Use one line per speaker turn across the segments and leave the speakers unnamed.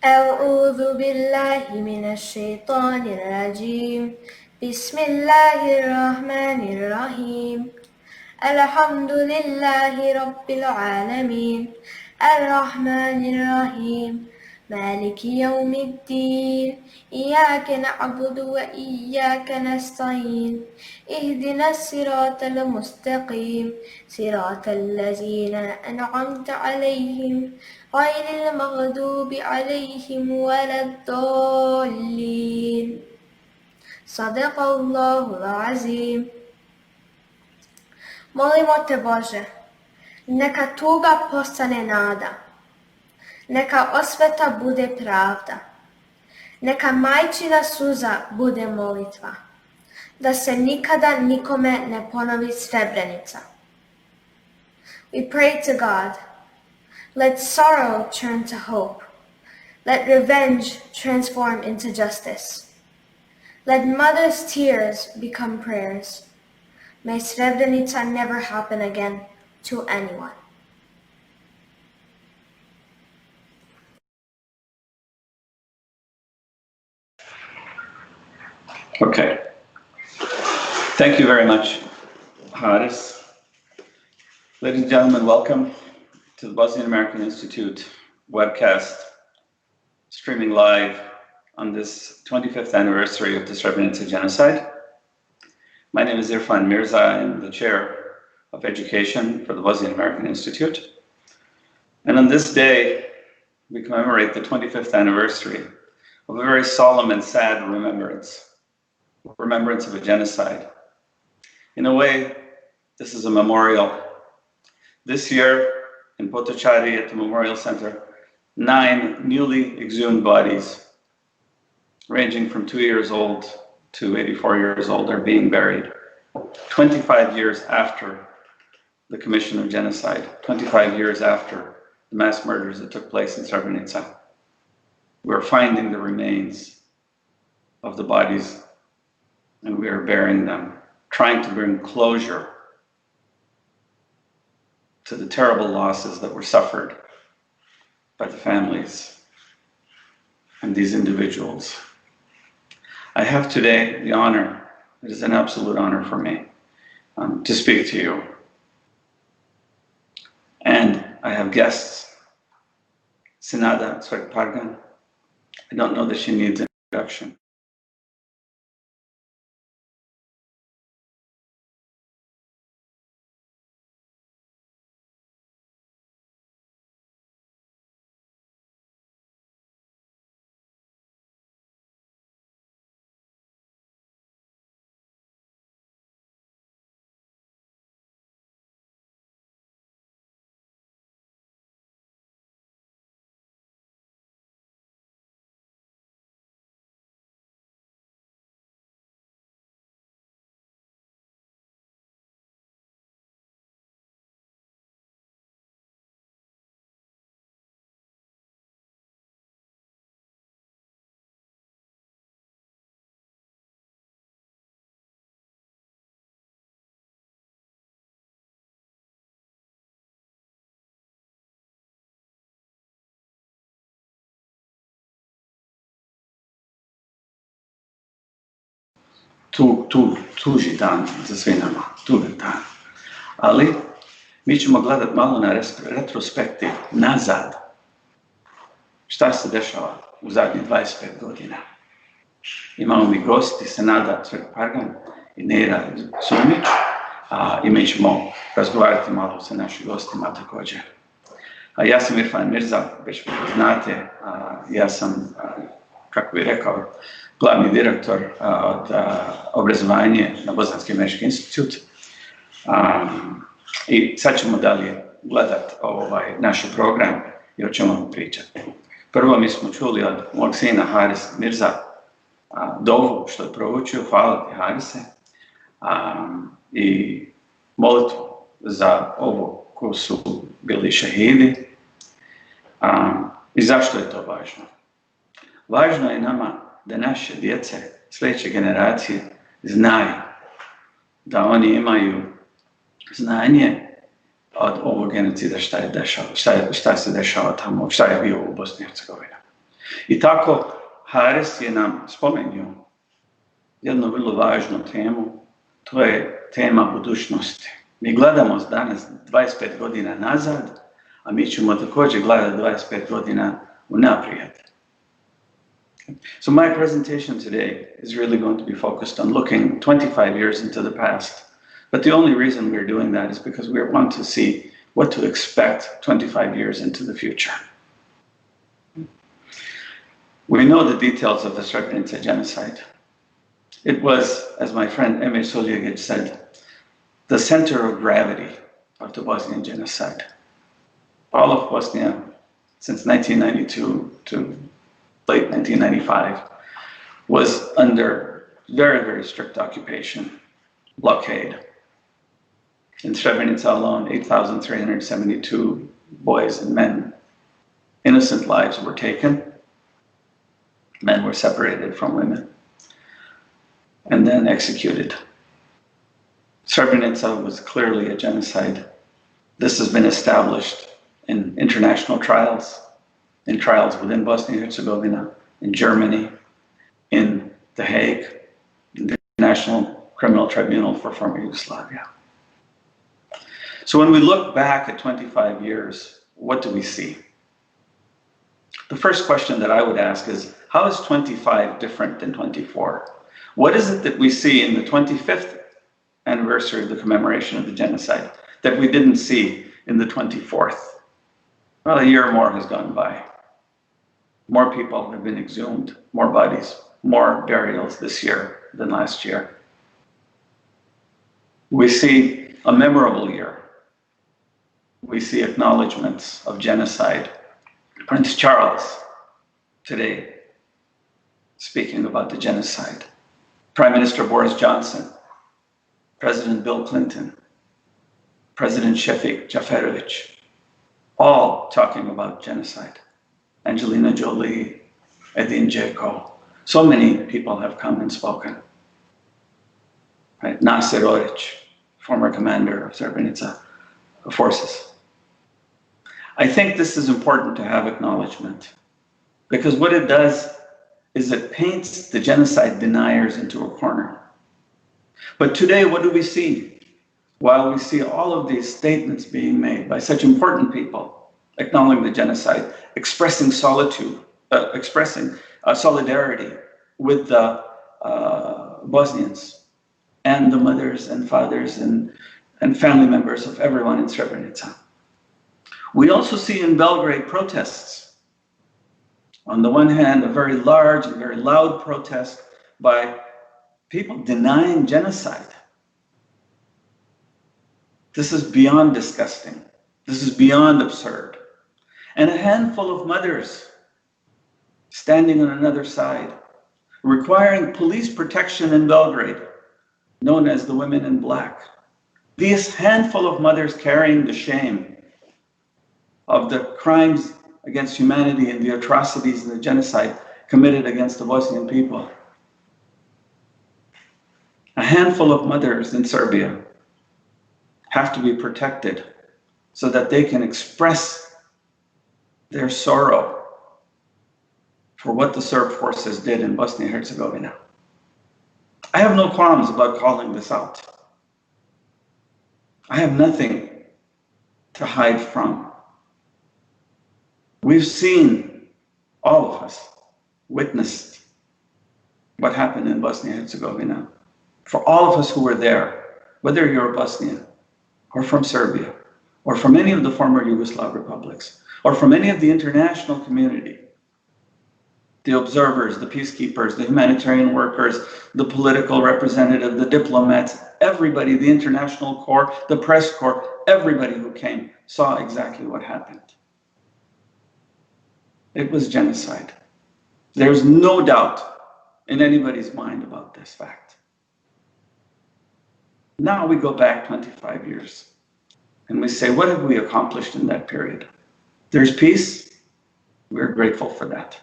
أعوذ بالله من الشيطان الرجيم بسم الله الرحمن الرحيم الحمد لله رب العالمين الرحمن الرحيم مالك يوم الدين إياك نعبد وإياك نستعين اهدنا الصراط المستقيم صراط الذين أنعمت عليهم غير المغضوب عليهم ولا الضالين صدق الله العظيم. Molimo te Bože, neka tuga postane nada, neka osveta bude pravda, neka majčina suza bude molitva, da se nikada nikome ne ponovi Srebrenica. We pray to God, let sorrow turn to hope, let revenge transform into justice, let mother's tears become prayers. May Srebrenica never happen again to anyone.
Okay. Thank you very much, Haris. Ladies and gentlemen, welcome to the Bosnian American Institute webcast, streaming live on this 25th anniversary of the Srebrenica genocide. My name is Irfan Mirza. I am the chair of education for the Bosnian American Institute. And on this day, we commemorate the 25th anniversary of a very solemn and sad remembrance of a genocide. In a way, this is a memorial. This year, in Potocari at the Memorial Center, 9 newly exhumed bodies, ranging from 2 years old to 84 years old, are being buried. 25 years after the commission of genocide, 25 years after the mass murders that took place in Srebrenica. We're finding the remains of the bodies and we are burying them, trying to bring closure to the terrible losses that were suffered by the families and these individuals. I have today the honor, it is an absolute honor for me, to speak to you. And I have guests, Senada Cvrk Pargan. I don't know that she needs an introduction. Tuži dan za sve nama, tužan dan. Ali mi ćemo gledati malo na retrospective, nazad. Šta se dešava u zadnjih 25 godina. Imamo mi gosti Senada Cvrk Pargan i Nejra Sumić, i mi ćemo razgovarati malo sa našim gostima također. Ja sam Irfan Mirza, već znate, ja sam, kako bih rekao, glavni direktor od obrazovanja na Bosnian American Institute. I sad ćemo dalje gledati naš program i o čemu vam pričati. Prvo mi smo čuli od mog sina Haris Mirza dovu što je proučio, hvala ti Harise, i molitvu za ovo ko su bili šehidi. I zašto je to važno? Važno je nama da naše djece, sljedeće generacije, znaju da oni imaju znanje od ovog genocida šta se dešava tamo, šta je bio u Bosni i Hercegovini. I tako Haris je nam spomenuo jednu vrlo važnu temu, to je tema budućnosti. Mi gledamo danas 25 godina nazad, a mi ćemo također gledati 25 godina unaprijed. So my presentation today is really going to be focused on looking 25 years into the past. But the only reason we're doing that is because we want to see what to expect 25 years into the future. We know the details of the Srebrenica genocide. It was, as my friend Emir Suljegić said, the center of gravity of the Bosnian genocide. All of Bosnia, since 1992 to late 1995, was under very, very strict occupation, blockade. In Srebrenica alone, 8,372 boys and men, innocent lives were taken. Men were separated from women and then executed. Srebrenica was clearly a genocide. This has been established in international trials, in trials within Bosnia Herzegovina, in Germany, in The Hague, in the International Criminal Tribunal for former Yugoslavia. So when we look back at 25 years, what do we see? The first question that I would ask is, how is 25 different than 24? What is it that we see in the 25th anniversary of the commemoration of the genocide that we didn't see in the 24th? Well, a year more has gone by. More people have been exhumed, more bodies, more burials this year than last year. We see a memorable year. We see acknowledgements of genocide. Prince Charles today speaking about the genocide. Prime Minister Boris Johnson, President Bill Clinton, President Shefik Jaferovic, all talking about genocide. Angelina Jolie, Edin Dzeko, so many people have come and spoken. Right? Nasser Oric, former commander of Srebrenica forces. I think this is important to have acknowledgement, because what it does is it paints the genocide deniers into a corner. But today, what do we see? While we see all of these statements being made by such important people, acknowledging the genocide, expressing solitude, expressing solidarity with the Bosnians and the mothers and fathers and family members of everyone in Srebrenica. We also see in Belgrade protests. On the one hand, a very large and very loud protest by people denying genocide. This is beyond disgusting. This is beyond absurd. And a handful of mothers standing on another side, requiring police protection in Belgrade, known as the Women in Black. This handful of mothers carrying the shame of the crimes against humanity and the atrocities and the genocide committed against the Bosnian people. A handful of mothers in Serbia have to be protected so that they can express their sorrow for what the Serb forces did in Bosnia Herzegovina. I have no qualms about calling this out. I have nothing to hide from. We've seen, all of us, witnessed what happened in Bosnia Herzegovina. For all of us who were there, whether you're a Bosnian, or from Serbia, or from any of the former Yugoslav republics, or from any of the international community, the observers, the peacekeepers, the humanitarian workers, the political representative, the diplomats, everybody, the international corps, the press corps, everybody who came saw exactly what happened. It was genocide. There's no doubt in anybody's mind about this fact. Now we go back 25 years and we say, what have we accomplished in that period? There's peace. We're grateful for that.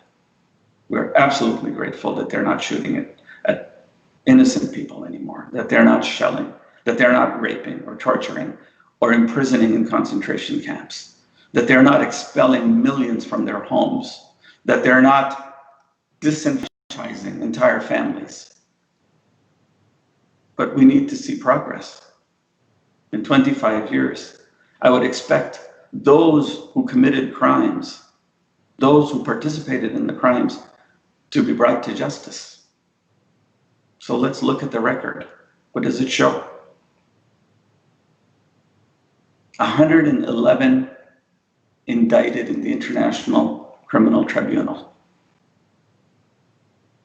We're absolutely grateful that they're not shooting it at innocent people anymore, that they're not shelling, that they're not raping or torturing or imprisoning in concentration camps, that they're not expelling millions from their homes, that they're not disenfranchising entire families. But we need to see progress. In 25 years, I would expect those who committed crimes, those who participated in the crimes, to be brought to justice. So let's look at the record. What does it show? 111 indicted in the International Criminal Tribunal.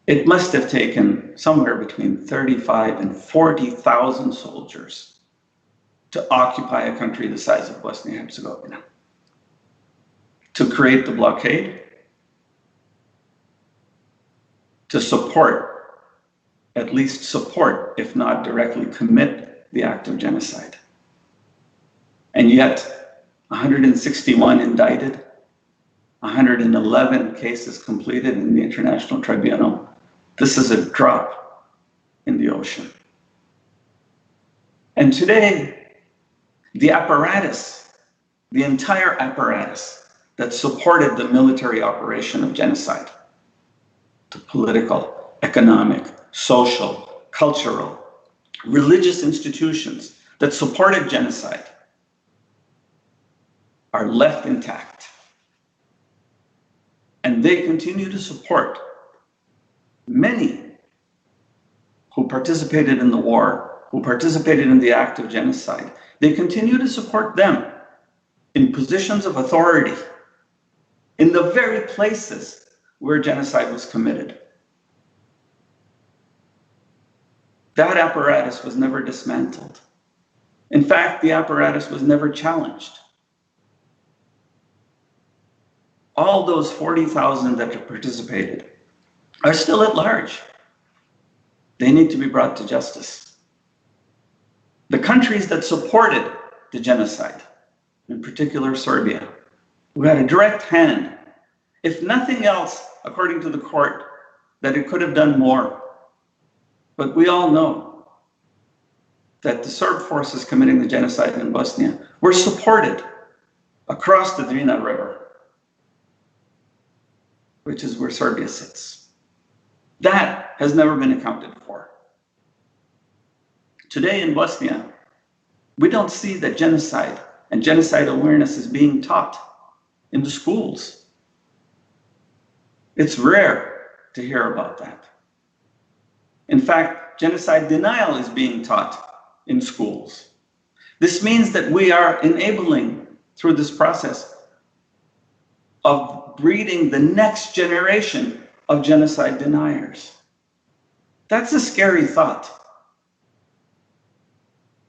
It must have taken somewhere between 35 and 40,000 soldiers to occupy a country the size of Bosnia Herzegovina, to create the blockade, to support, at least support, if not directly commit the act of genocide. And yet, 161 indicted, 111 cases completed in the International Tribunal. This is a drop in the ocean. And today, the apparatus, the entire apparatus that supported the military operation of genocide, the political, economic, social, cultural, religious institutions that supported genocide, are left intact. And they continue to support many who participated in the war, who participated in the act of genocide. They continue to support them in positions of authority in the very places where genocide was committed. That apparatus was never dismantled. In fact, the apparatus was never challenged. All those 40,000 that have participated are still at large. They need to be brought to justice. The countries that supported the genocide, in particular Serbia, who had a direct hand, if nothing else, according to the court, that it could have done more. But we all know that the Serb forces committing the genocide in Bosnia were supported across the Drina River, which is where Serbia sits. That has never been accounted for. Today in Bosnia, we don't see that genocide and genocide awareness is being taught in the schools. It's rare to hear about that. In fact, genocide denial is being taught in schools. This means that we are enabling, through this process, of breeding the next generation of genocide deniers. That's a scary thought.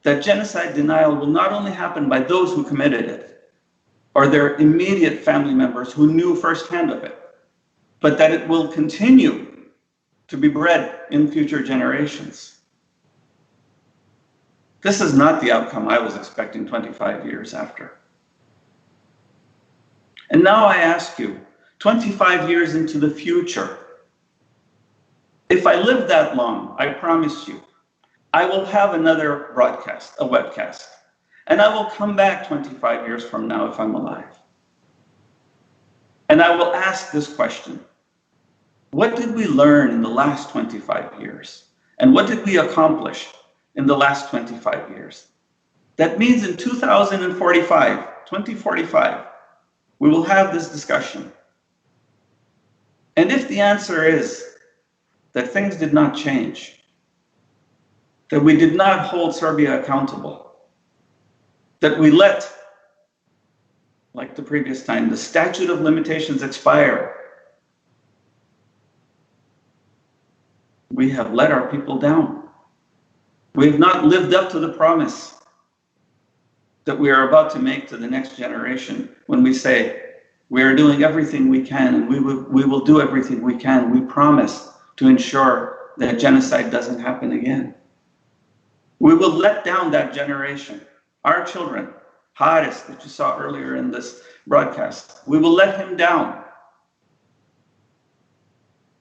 That genocide denial will not only happen by those who committed it, or their immediate family members who knew firsthand of it, but that it will continue to be bred in future generations. This is not the outcome I was expecting 25 years after. And now I ask you, 25 years into the future, if I live that long, I promise you, I will have another broadcast, a webcast, and I will come back 25 years from now if I'm alive. And I will ask this question: what did we learn in the last 25 years? And what did we accomplish in the last 25 years? That means in 2045, we will have this discussion. And if the answer is that things did not change, that we did not hold Serbia accountable, that we let, like the previous time, the statute of limitations expire, we have let our people down. We have not lived up to the promise that we are about to make to the next generation when we say, we are doing everything we can and we will do everything we can. We promise to ensure that genocide doesn't happen again. We will let down that generation, our children, Haris, that you saw earlier in this broadcast. We will let him down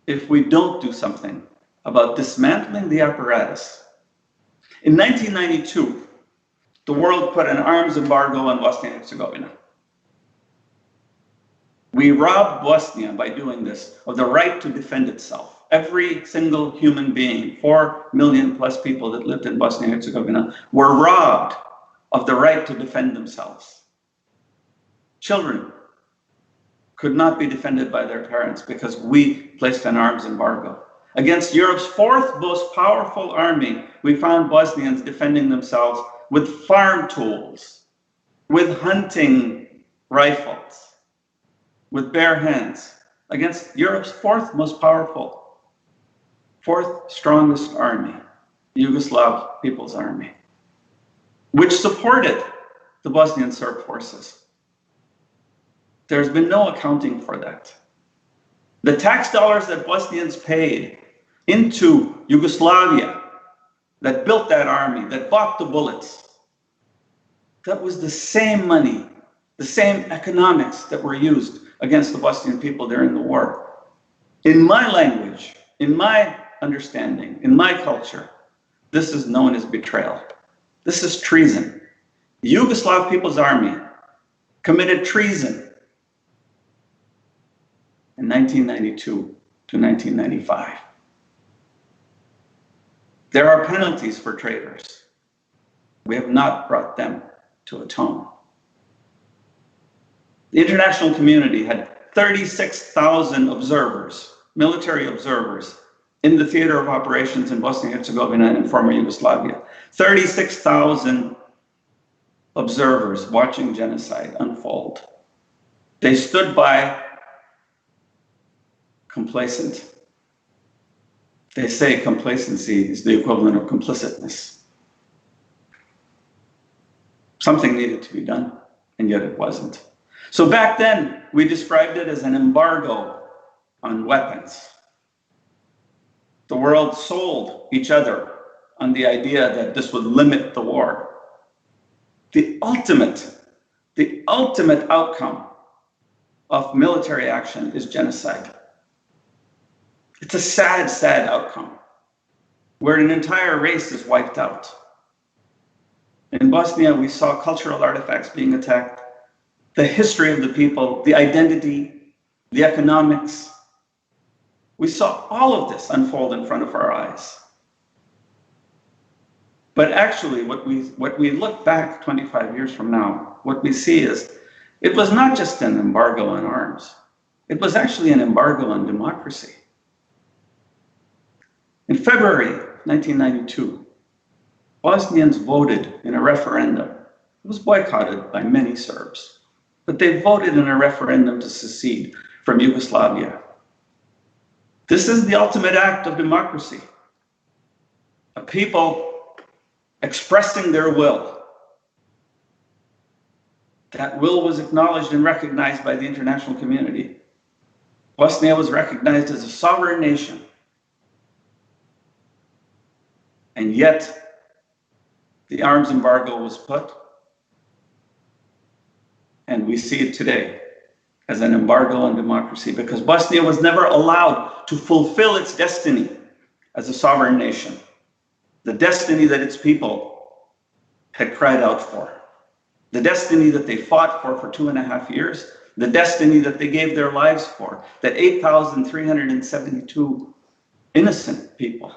if we don't do something about dismantling the apparatus. In 1992, the world put an arms embargo on Bosnia and Herzegovina. We robbed Bosnia by doing this of the right to defend itself. Every single human being, 4 million plus people that lived in Bosnia and Herzegovina, were robbed of the right to defend themselves. Children could not be defended by their parents because we placed an arms embargo. Against Europe's fourth most powerful army, we found Bosnians defending themselves with farm tools, with hunting rifles, with bare hands, against Europe's fourth most powerful, fourth strongest army, the Yugoslav People's Army, which supported the Bosnian Serb forces. There's been no accounting for that. The tax dollars that Bosnians paid into Yugoslavia, that built that army, that bought the bullets, that was the same money, the same economics that were used against the Bosnian people during the war. In my language, in my understanding, in my culture, this is known as betrayal. This is treason. The Yugoslav People's Army committed treason in 1992 to 1995. There are penalties for traitors. We have not brought them to atone. The international community had 36,000 observers, military observers, in the theater of operations in Bosnia and Herzegovina and in former Yugoslavia. 36,000 observers watching genocide unfold. They stood by complacent. They say complacency is the equivalent of complicitness. Something needed to be done, and yet it wasn't. So back then, we described it as an embargo on weapons. The world sold each other on the idea that this would limit the war. The ultimate outcome of military action is genocide. It's a sad, sad outcome, where an entire race is wiped out. In Bosnia, we saw cultural artifacts being attacked, the history of the people, the identity, the economics. We saw all of this unfold in front of our eyes. But actually, what we look back 25 years from now, what we see is it was not just an embargo on arms. It was actually an embargo on democracy. In February 1992, Bosnians voted in a referendum. It was boycotted by many Serbs, but they voted in a referendum to secede from Yugoslavia. This is the ultimate act of democracy. A people expressing their will. That will was acknowledged and recognized by the international community. Bosnia was recognized as a sovereign nation. And yet, the arms embargo was put, and we see it today as an embargo on democracy because Bosnia was never allowed to fulfill its destiny as a sovereign nation, the destiny that its people had cried out for, the destiny that they fought for 2.5 years, the destiny that they gave their lives for, that 8,372 innocent people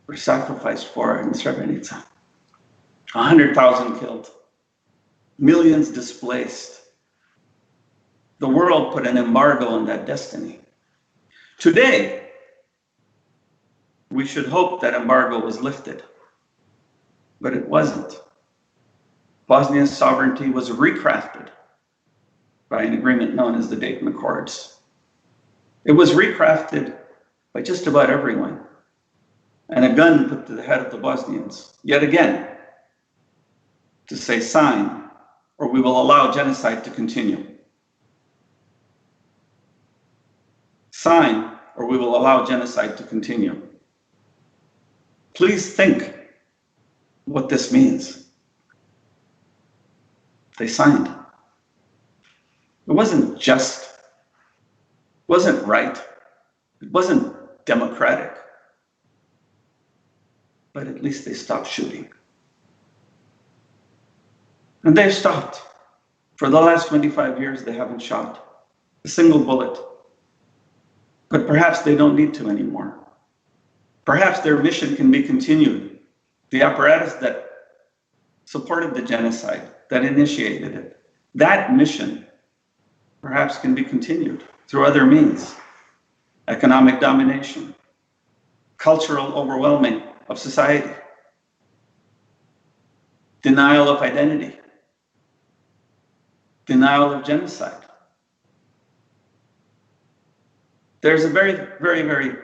were sacrificed for in Srebrenica. 100,000 killed, millions displaced. The world put an embargo on that destiny. Today, we should hope that embargo was lifted, but it wasn't. Bosnia's sovereignty was recrafted by an agreement known as the Dayton Accords. It was recrafted by just about everyone, and a gun put to the head of the Bosnians, yet again, to say sign, or we will allow genocide to continue. Sign, or we will allow genocide to continue. Please think what this means. They signed. It wasn't just, it wasn't right, it wasn't democratic, but at least they stopped shooting. And they've stopped. For the last 25 years, they haven't shot. a single bullet. But perhaps they don't need to anymore. Perhaps their mission can be continued. The apparatus that supported the genocide, that initiated it, that mission perhaps can be continued through other means. Economic domination, cultural overwhelming of society, denial of identity, denial of genocide. There's a very, very, very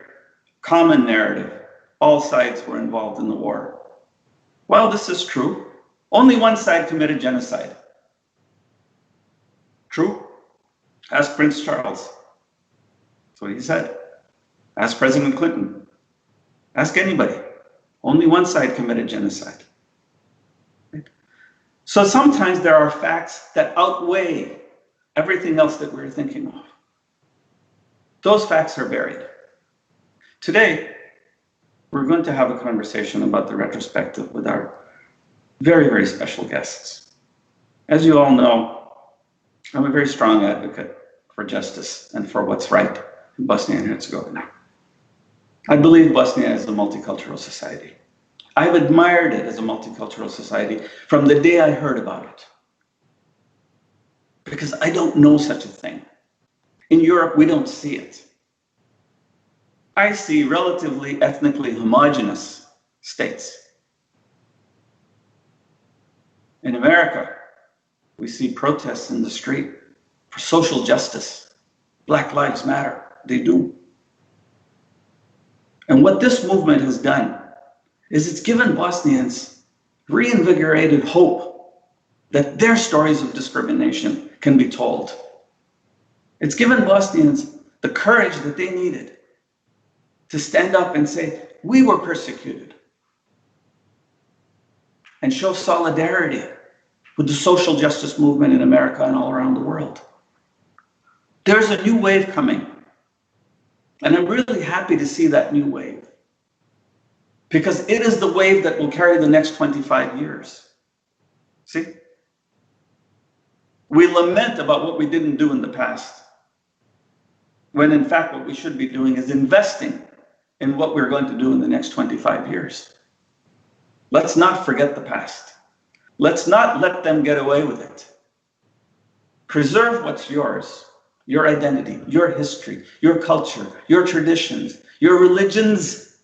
common narrative. All sides were involved in the war. Well, this is true. Only one side committed genocide. True? Ask Prince Charles. That's what he said. Ask President Clinton. Ask anybody. Only one side committed genocide. Right? So sometimes there are facts that outweigh everything else that we're thinking of. Those facts are buried. Today, we're going to have a conversation about the retrospective with our very, very special guests. As you all know, I'm a very strong advocate for justice and for what's right in Bosnia and Herzegovina. I believe Bosnia is a multicultural society. I've admired it as a multicultural society from the day I heard about it. Because I don't know such a thing. In Europe, we don't see it. I see relatively ethnically homogeneous states. In America, we see protests in the street for social justice. Black Lives Matter, they do. And what this movement has done is it's given Bosnians reinvigorated hope that their stories of discrimination can be told. It's given Bosnians the courage that they needed to stand up and say, we were persecuted, and show solidarity with the social justice movement in America and all around the world. There's a new wave coming, and I'm really happy to see that new wave, because it is the wave that will carry the next 25 years. See? We lament about what we didn't do in the past, when in fact what we should be doing is investing in what we're going to do in the next 25 years. Let's not forget the past. Let's not let them get away with it. Preserve what's yours, your identity, your history, your culture, your traditions, your religions.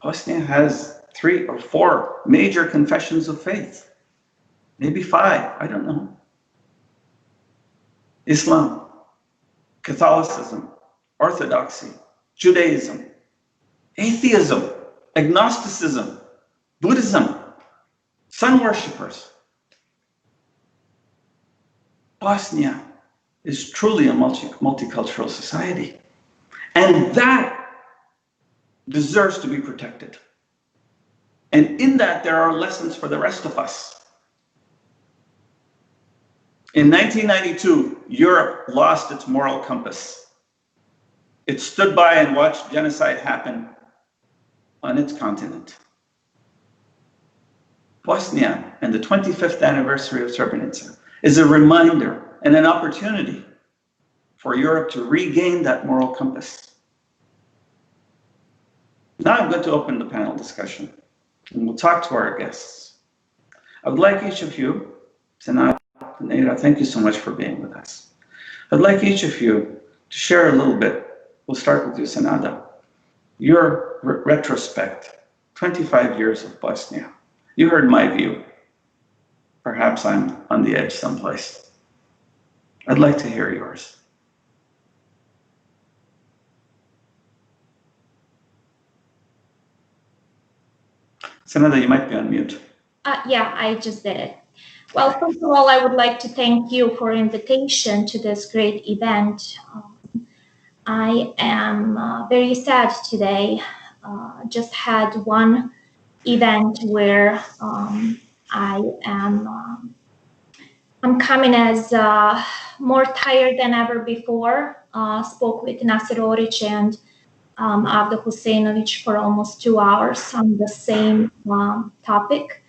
Bosnia has 3 or 4 major confessions of faith, maybe 5, I don't know. Islam, Catholicism, Orthodoxy, Judaism, atheism, agnosticism, Buddhism, sun worshippers. Bosnia is truly a multicultural society, and that deserves to be protected. And in that, there are lessons for the rest of us. In 1992, Europe lost its moral compass. It stood by and watched genocide happen on its continent. Bosnia and the 25th anniversary of Srebrenica is a reminder and an opportunity for Europe to regain that moral compass. Now I'm going to open the panel discussion, and we'll talk to our guests. I would like each of you, Senada, Nejra, thank you so much for being with us. I'd like each of you to share a little bit. We'll start with you, Senada. Your retrospect, 25 years of Bosnia. You heard my view. Perhaps I'm on the edge someplace. I'd like to hear yours. Senada, you might be on mute.
Yeah, I just did it. Well, first of all, I would like to thank you for invitation to this great event. I am very sad today. Just had one event where I'm coming as more tired than ever before. Spoke with Nasser Oric and Avda Husseinovic for almost 2 hours on the same topic.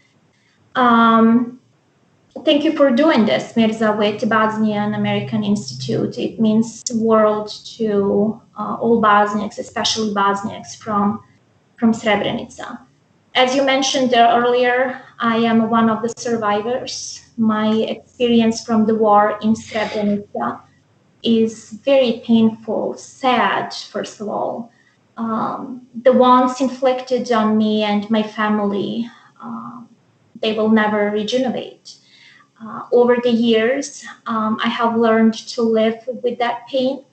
thank you for doing this, Mirza, with Bosnian American Institute. It means the world to all Bosniaks, especially Bosniaks from Srebrenica. As you mentioned earlier, I am one of the survivors. My experience from the war in Srebrenica is very painful, sad, first of all. The wounds inflicted on me and my family, they will never regenerate. Over the years, I have learned to live with that pain,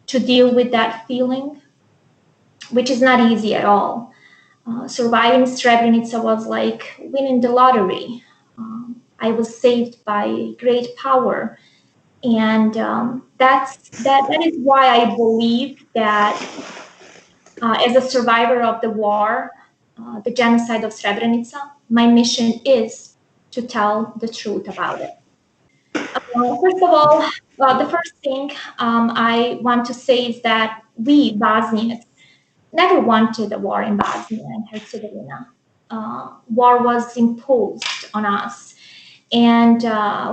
to deal with that feeling, which is not easy at all. Surviving Srebrenica was like winning the lottery. I was saved by great power. And that is why I believe that as a survivor of the war, the genocide of Srebrenica, my mission is to tell the truth about it. First of all, the first thing I want to say is that we Bosnians never wanted a war in Bosnia and Herzegovina. War was imposed on us, and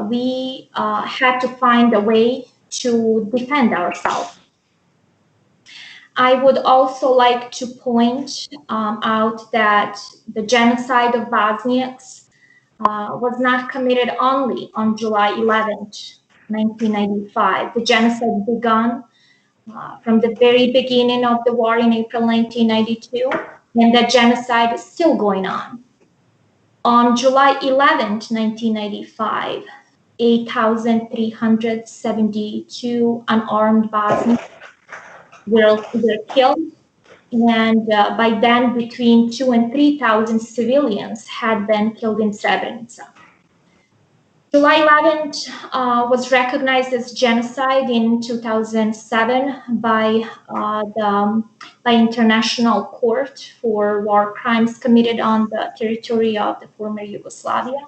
we had to find a way to defend ourselves. I would also like to point out that the genocide of Bosniaks was not committed only on July 11th, 1995. The genocide began from the very beginning of the war in April 1992, and that genocide is still going on. On July 11th, 1995, 8,372 unarmed Bosnians were killed, and by then between 2,000 and 3,000 civilians had been killed in Srebrenica. July 11th was recognized as genocide in 2007 by International Court for War Crimes committed on the territory of the former Yugoslavia.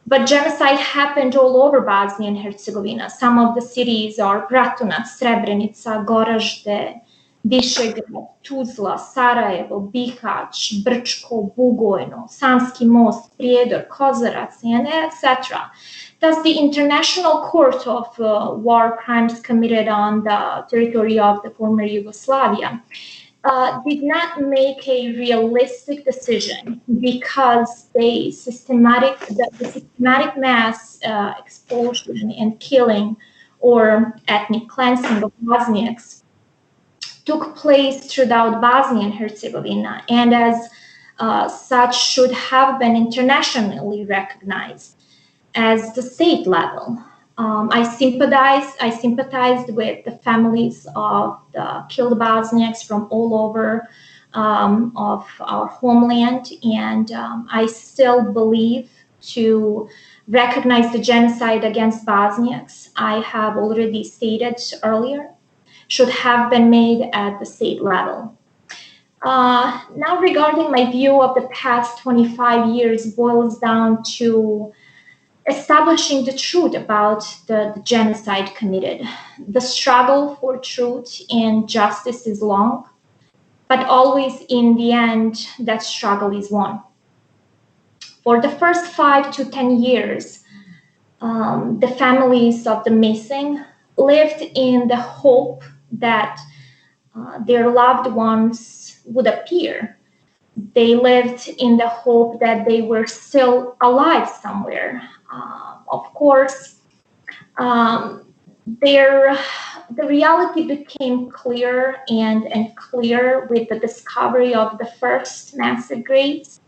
But genocide happened all over Bosnia and Herzegovina. Some of the cities are Bratunac, Srebrenica, Goražde, Višegrad, Tuzla, Sarajevo, Bihać, Brčko, Bugojno, Sanski Most, Prijedor, Kozarac, and etc. Thus, the International Court of War Crimes committed on the territory of the former Yugoslavia did not make a realistic decision because the systematic mass expulsion and killing or ethnic cleansing of Bosniaks took place throughout Bosnia and Herzegovina, and as such should have been internationally recognized as the state level. I sympathized with the families of the killed Bosniaks from all over of our homeland, and I still believe to recognize the genocide against Bosniaks, I have already stated earlier, should have been made at the state level. Now, regarding my view of the past 25 years boils down to establishing the truth about the genocide committed. The struggle for truth and justice is long, but always in the end, that struggle is won. For the first 5 to 10 years, the families of the missing lived in the hope that their loved ones would appear. They lived in the hope that they were still alive somewhere. Of course, the reality became clearer and clearer with the discovery of the first massive graves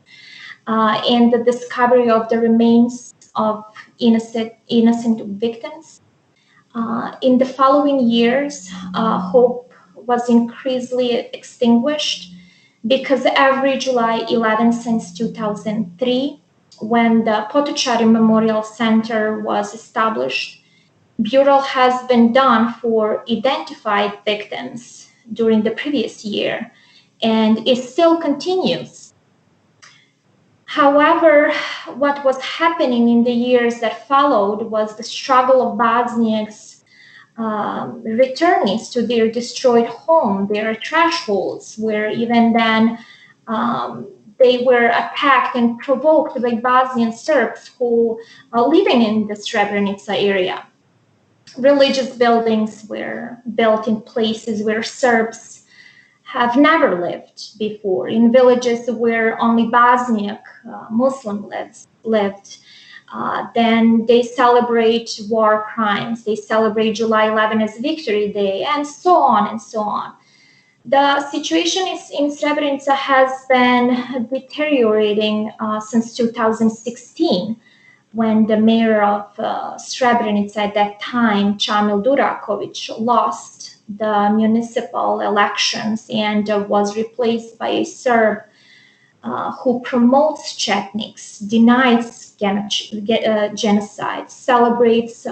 and the discovery of the remains of innocent victims. In the following years, hope was increasingly extinguished because every July 11th since 2003, when the Potocari Memorial Center was established, burial has been done for identified victims during the previous year, and it still continues. However, what was happening in the years that followed was the struggle of Bosniaks returning to their destroyed home, their thresholds, where even then they were attacked and provoked by Bosnian Serbs who are living in the Srebrenica area. Religious buildings were built in places where Serbs have never lived before, in villages where only Bosniak Muslim lived. Then they celebrate war crimes. They celebrate July 11 as Victory Day, and so on and so on. The situation in Srebrenica has been deteriorating since 2016, when the mayor of Srebrenica at that time, Čamil Duraković, lost the municipal elections and was replaced by a Serb who promotes Chetniks, denies genocide, celebrates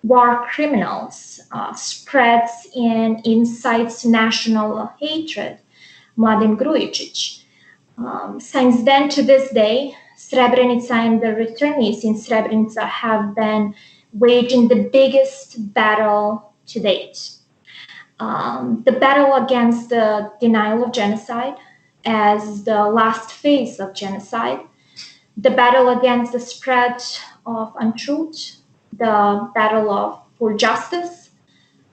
war criminals, spreads and incites national hatred, Mladen Grujičić. Since then to this day, Srebrenica and the returnees in Srebrenica have been waging the biggest battle to date. The battle against the denial of genocide as the last phase of genocide, the battle against the spread of untruth, the battle for justice,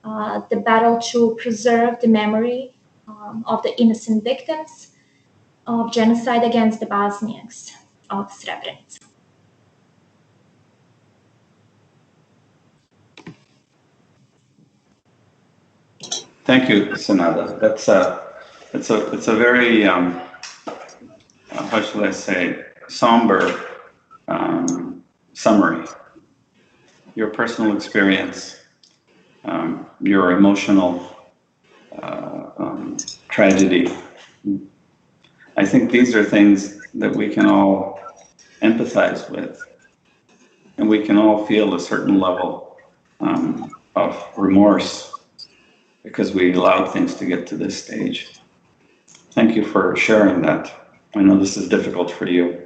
the battle to preserve the memory of the innocent victims of genocide against the Bosniaks of Srebrenica.
Thank you, Senada. It's a very how shall I say, somber summary. Your personal experience, your emotional tragedy. I think these are things that we can all empathize with, and we can all feel a certain level of remorse because we allowed things to get to this stage. Thank you for sharing that. I know this is difficult for you.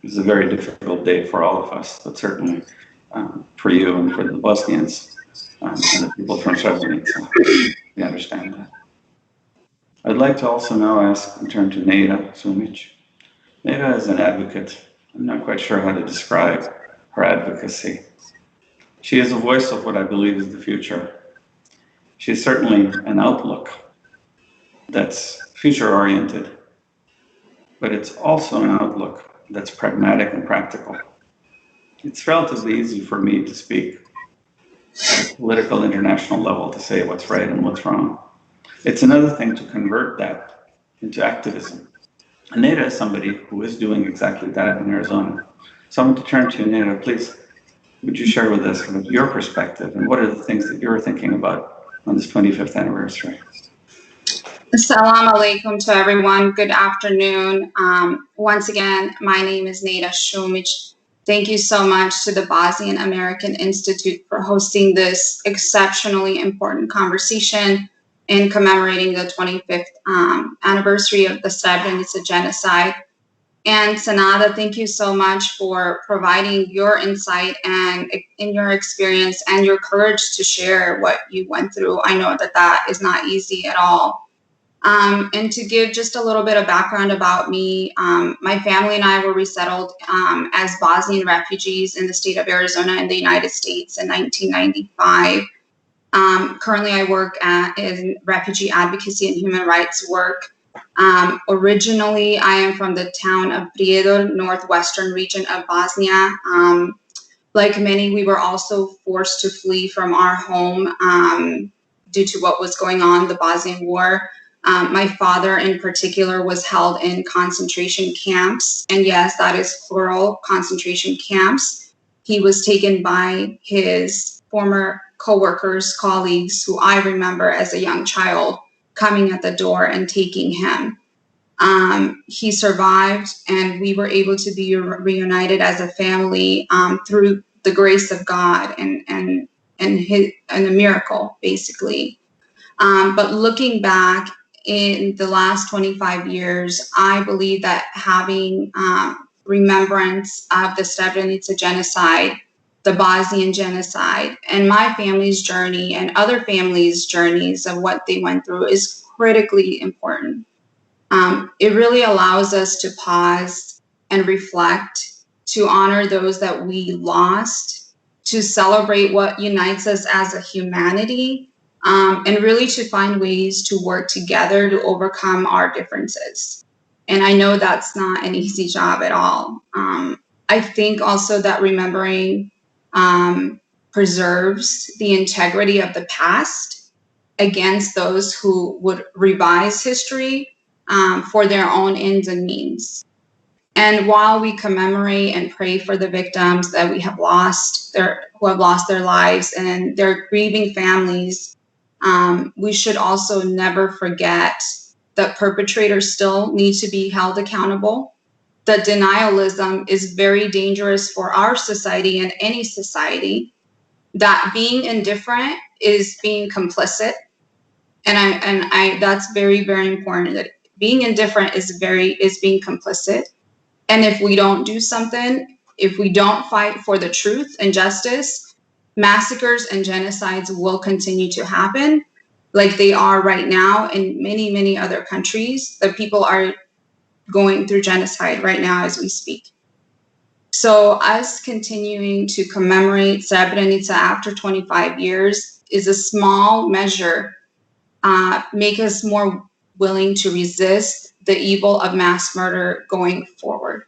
This is a very difficult day for all of us, but certainly for you and for the Bosnians and the people from Srebrenica. We understand that. I'd like to also now ask and turn to Nejra Sumić. Nejra is an advocate. I'm not quite sure how to describe her advocacy. She is a voice of what I believe is the future. She's certainly an outlook that's future-oriented, but it's also an outlook that's pragmatic and practical. It's relatively easy for me to speak at a political international level to say what's right and what's wrong. It's another thing to convert that into activism. And Nejra is somebody who is doing exactly that in Arizona. So I want to turn to you, Nejra. Please, would you share with us your perspective and what are the things that you're thinking about on this 25th anniversary?
Assalamu alaikum to everyone. Good afternoon. Once again, my name is Nejra Sumić. Thank you so much to the Bosnian American Institute for hosting this exceptionally important conversation in commemorating the 25th anniversary of the Srebrenica genocide. And Senada, thank you so much for providing your insight and in your experience and your courage to share what you went through. I know that that is not easy at all. And to give just a little bit of background about me, my family and I were resettled as Bosnian refugees in the state of Arizona in the United States in 1995. Currently, I work in refugee advocacy and human rights work. Originally, I am from the town of Prijedor, northwestern region of Bosnia. Like many, we were also forced to flee from our home due to what was going on, the Bosnian War. My father in particular was held in concentration camps. And yes, that is plural, concentration camps. He was taken by his former co-workers, colleagues, who I remember as a young child coming at the door and taking him. He survived, and we were able to be reunited as a family through the grace of God and a miracle, basically. But looking back in the last 25 years, I believe that having remembrance of the Srebrenica genocide, the Bosnian genocide, and my family's journey and other families' journeys of what they went through is critically important. It really allows us to pause and reflect, to honor those that we lost, to celebrate what unites us as a humanity, and really to find ways to work together to overcome our differences. And I know that's not an easy job at all. I think also that remembering preserves the integrity of the past against those who would revise history for their own ends and means. And while we commemorate and pray for the victims that we have lost, who have lost their lives and their grieving families, we should also never forget that perpetrators still need to be held accountable. That denialism is very dangerous for our society and any society. That being indifferent is being complicit, and that's very, very important. That being indifferent is being complicit. And if we don't do something, if we don't fight for the truth and justice, massacres and genocides will continue to happen, like they are right now in many, many other countries. That people are going through genocide right now as we speak. So us continuing to commemorate Srebrenica after 25 years is a small measure, make us more willing to resist the evil of mass murder going forward.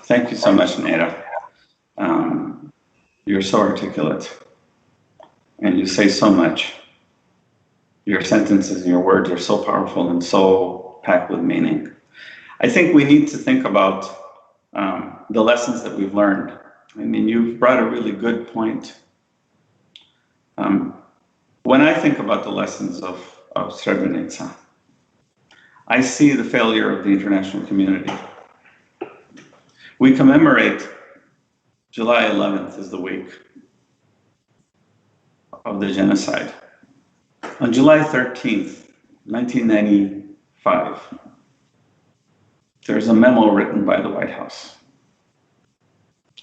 Thank you so much, Nejra. You're so articulate, and you say so much. Your sentences and your words are so powerful and so packed with meaning. I think we need to think about the lessons that we've learned. I mean, you've brought a really good point. When I think about the lessons of Srebrenica, I see the failure of the international community. We commemorate July 11th as the week of the genocide. On July 13th, 1995, there's a memo written by the White House.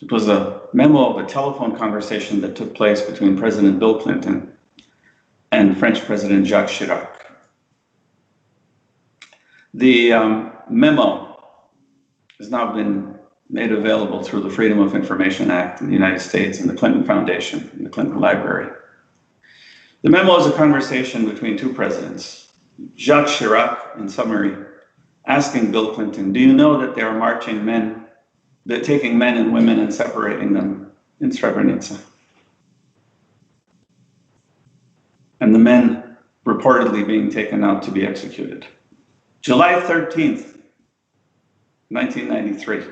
It was a memo of a telephone conversation that took place between President Bill Clinton and French President Jacques Chirac. The memo has now been made available through the Freedom of Information Act in the United States and the Clinton Foundation and the Clinton Library. The memo is a conversation between two presidents, Jacques Chirac, in summary, asking Bill Clinton, do you know that they are marching men, they're taking men and women and separating them in Srebrenica? And the men reportedly being taken out to be executed. July 13th, 1993.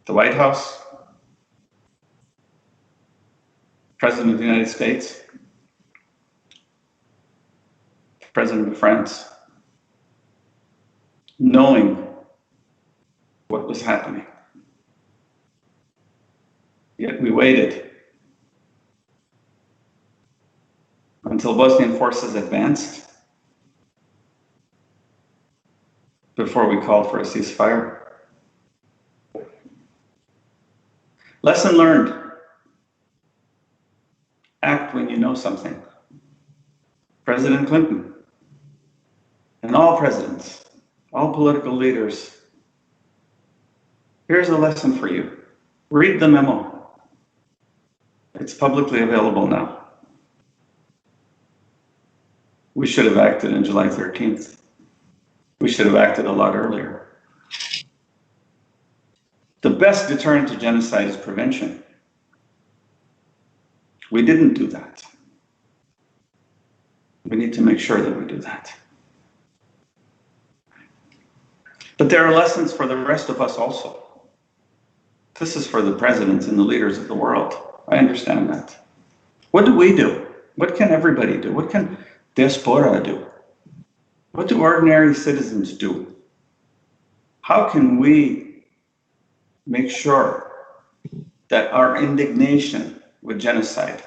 The White House, President of the United States, President of France, knowing what was happening. Yet we waited until Bosnian forces advanced before we called for a ceasefire. Lesson learned. Act when you know something. President Clinton and all presidents, all political leaders, here's a lesson for you. Read the memo. It's publicly available now. We should have acted on July 13th. We should have acted a lot earlier. The best deterrent to genocide is prevention. We didn't do that. We need to make sure that we do that. But there are lessons for the rest of us also. This is for the presidents and the leaders of the world. I understand that. What do we do? What can everybody do? What can diaspora do? What do ordinary citizens do? How can we make sure that our indignation with genocide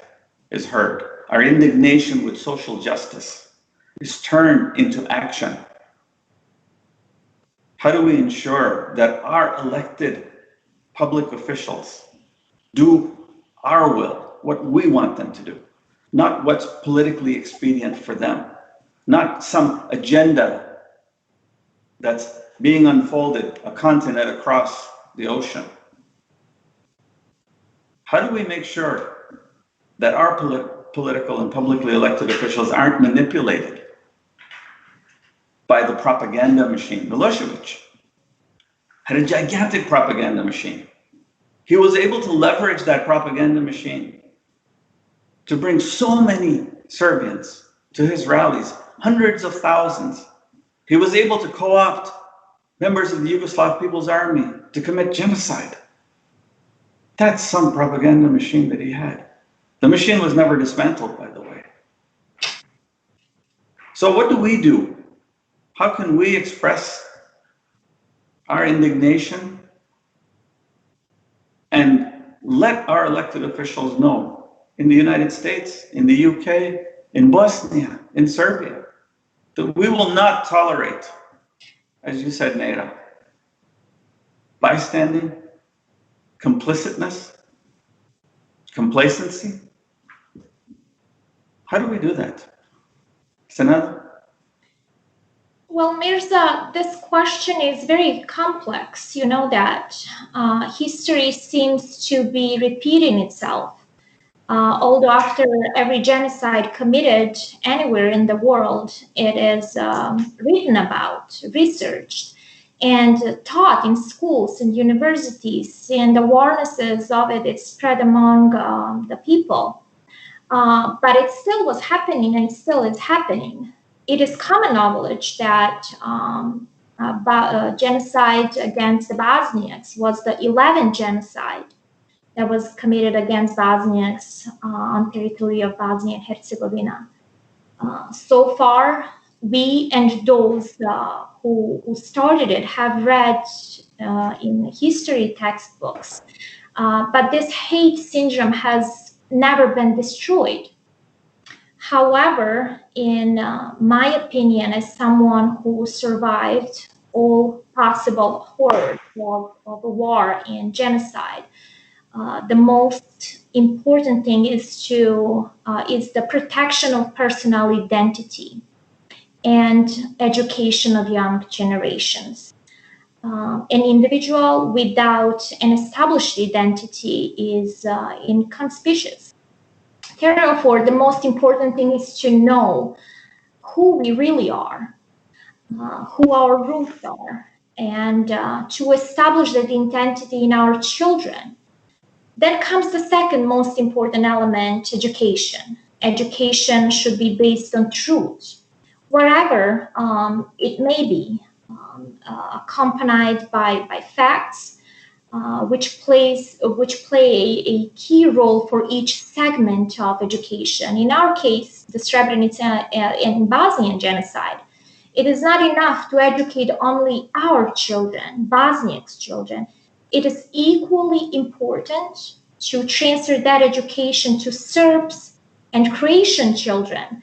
is heard? Our indignation with social justice is turned into action. How do we ensure that our elected public officials do our will what we want them to do, not what's politically expedient for them, not some agenda that's being unfolded a continent across the ocean. How do we make sure that our political and publicly elected officials aren't manipulated by the propaganda machine? Milosevic had a gigantic propaganda machine. He was able to leverage that propaganda machine to bring so many Serbians to his rallies, hundreds of thousands. He was able to co-opt members of the Yugoslav People's Army to commit genocide. That's some propaganda machine that he had. The machine was never dismantled, by the way. So what do? How can we express our indignation and let our elected officials know in the United States, in the UK, in Bosnia, in Serbia, that we will not tolerate, as you said, Nejra, bystanding, complicitness, complacency? How do we do that? Senada?
Well, Mirza, this question is very complex. You know that history seems to be repeating itself. Although after every genocide committed anywhere in the world, it is written about, researched, and taught in schools and universities, and awarenesses of it is spread among the people. But it still was happening and still is happening. It is common knowledge that genocide against the Bosniaks was the 11th genocide that was committed against Bosniaks on territory of Bosnia and Herzegovina. So far, we and those who started it have read in history textbooks, but this hate syndrome has never been destroyed. However, in my opinion, as someone who survived all possible horrors of a war and genocide, the most important thing is the protection of personal identity and education of young generations. An individual without an established identity is inconspicuous. Therefore, the most important thing is to know who we really are, who our roots are, and to establish that identity in our children. Then comes the second most important element, education. Education should be based on truth, wherever it may be, accompanied by facts, which play a key role for each segment of education. In our case, the Srebrenica and Bosnian genocide, it is not enough to educate only our children, Bosniaks children. It is equally important to transfer that education to Serbs and Croatian children,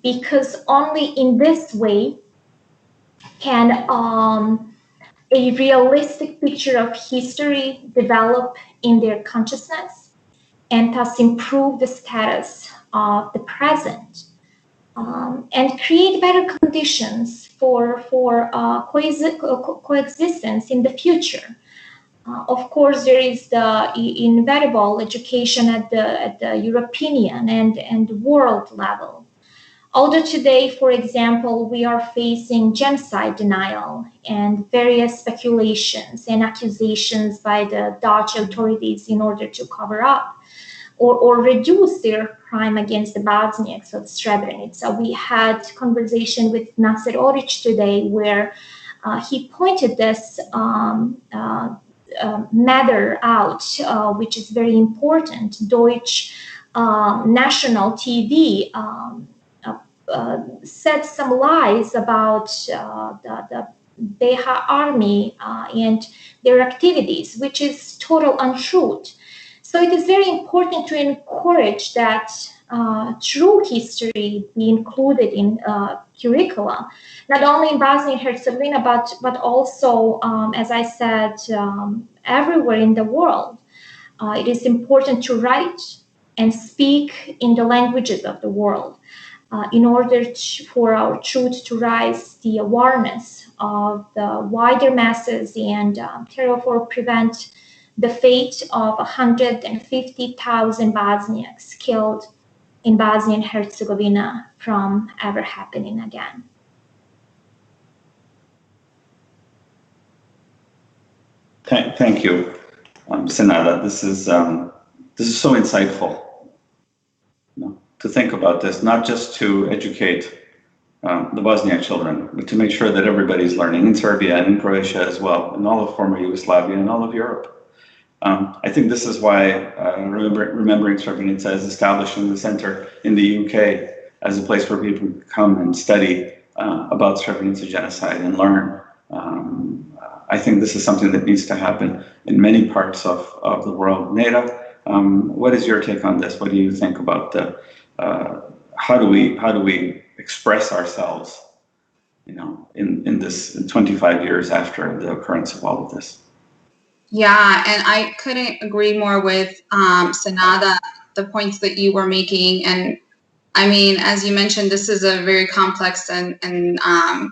because only in this way can a realistic picture of history develop in their consciousness and thus improve the status of the present and create better conditions for coexistence in the future. Of course, there is the inevitable education at the European and world level. Although today, for example, we are facing genocide denial and various speculations and accusations by the Dutch authorities in order to cover up or reduce their crime against the Bosniaks of Srebrenica. We had conversation with Nasser Oric today where he pointed this matter out, which is very important. Deutsche national TV said some lies about the Beha army and their activities, which is total untruth. So it is very important to encourage that true history be included in curricula, not only in Bosnia and Herzegovina, but also, as I said, everywhere in the world. It is important to write and speak in the languages of the world in order for our truth to rise the awareness of the wider masses and therefore prevent the fate of 150,000 Bosniaks killed in Bosnia and Herzegovina from ever happening again.
Thank you, Senada. This is so insightful. To think about this, not just to educate the Bosniak children, but to make sure that everybody's learning in Serbia and in Croatia as well, and all of former Yugoslavia and all of Europe. I think this is why Remembering Srebrenica is establishing the center in the UK as a place where people can come and study about Srebrenica genocide and learn. I think this is something that needs to happen in many parts of the world. Nejra, what is your take on this? What do you think about the how do we express ourselves, in this 25 years after the occurrence of all of this?
Yeah, and I couldn't agree more with Senada, the points that you were making. And I mean, as you mentioned, this is a very complex and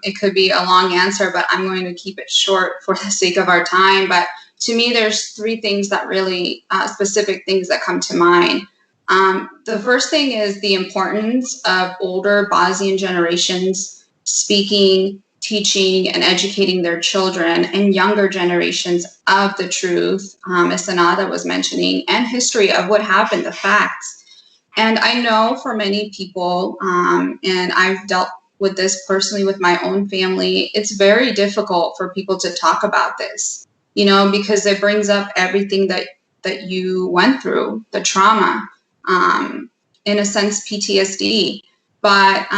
it could be a long answer, but I'm going to keep it short for the sake of our time. But to me, there's three things that really specific things that come to mind. The first thing is the importance of older Bosnian generations speaking, teaching, and educating their children and younger generations of the truth, as Senada was mentioning, and history of what happened, the facts. And I know for many people, and I've dealt with this personally with my own family, it's very difficult for people to talk about this, because it brings up everything that you went through, the trauma, in a sense, PTSD. But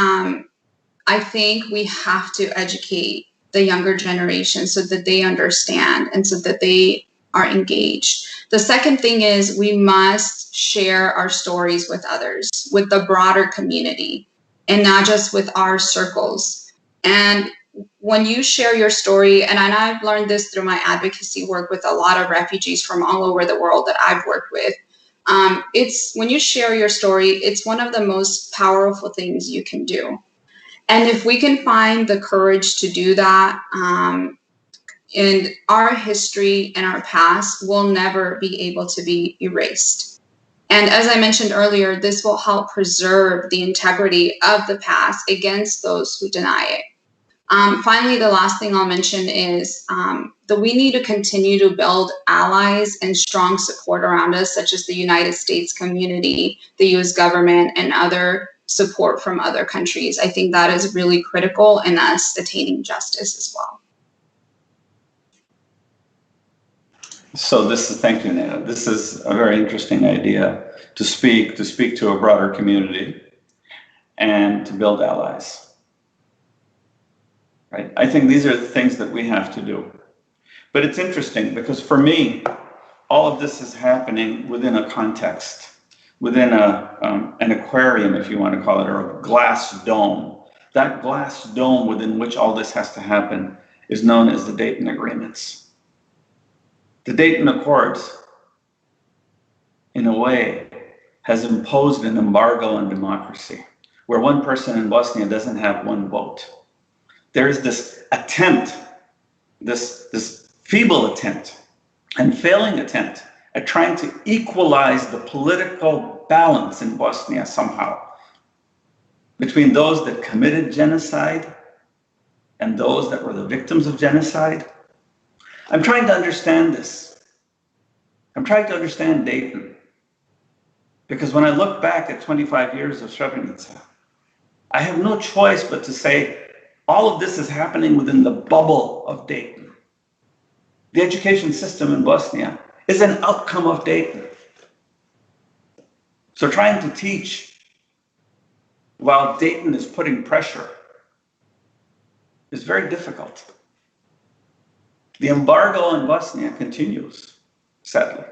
I think we have to educate the younger generation so that they understand and so that they are engaged. The second thing is we must share our stories with others, with the broader community, and not just with our circles. And when you share your story, and I've learned this through my advocacy work with a lot of refugees from all over the world that I've worked with, it's when you share your story, it's one of the most powerful things you can do. And if we can find the courage to do that, in our history and our past will never be able to be erased. And as I mentioned earlier, this will help preserve the integrity of the past against those who deny it. Finally, the last thing I'll mention is that we need to continue to build allies and strong support around us, such as the United States community, the US government, and other support from other countries. I think that is really critical in us attaining justice as well.
So thank you, Nejra. This is a very interesting idea to speak to a broader community and to build allies. Right? I think these are the things that we have to do. But it's interesting because for me, all of this is happening within a context, within an aquarium, if you want to call it, or a glass dome. That glass dome within which all this has to happen is known as the Dayton Agreements. The Dayton Accords, in a way, has imposed an embargo on democracy, where one person in Bosnia doesn't have one vote. There is this attempt, this feeble attempt and failing attempt at trying to equalize the political balance in Bosnia somehow between those that committed genocide and those that were the victims of genocide. I'm trying to understand this. I'm trying to understand Dayton. Because when I look back at 25 years of Srebrenica, I have no choice but to say all of this is happening within the bubble of Dayton. The education system in Bosnia is an outcome of Dayton. So trying to teach while Dayton is putting pressure is very difficult. The embargo on Bosnia continues, sadly.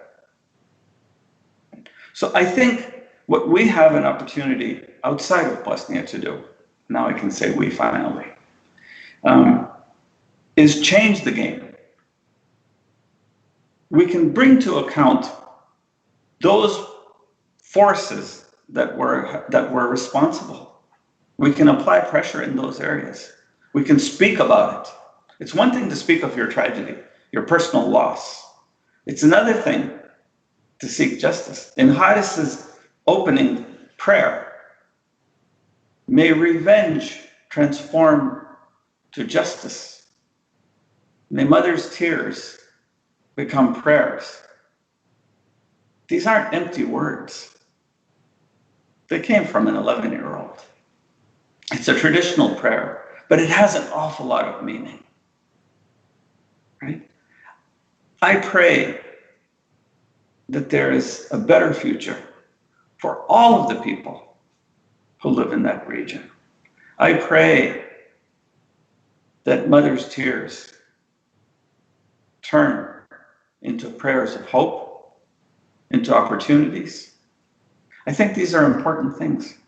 So I think what we have an opportunity outside of Bosnia to do, now I can say we finally, is change the game. We can bring to account those forces that were responsible. We can apply pressure in those areas. We can speak about it. It's one thing to speak of your tragedy, your personal loss. It's another thing to seek justice. In Haris's opening prayer, may revenge transform to justice. May mother's tears become prayers. These aren't empty words. They came from an 11-year-old. It's a traditional prayer, but it has an awful lot of meaning, right? I pray that there is a better future for all of the people who live in that region. I pray that mother's tears turn into prayers of hope, into opportunities. I think these are important things.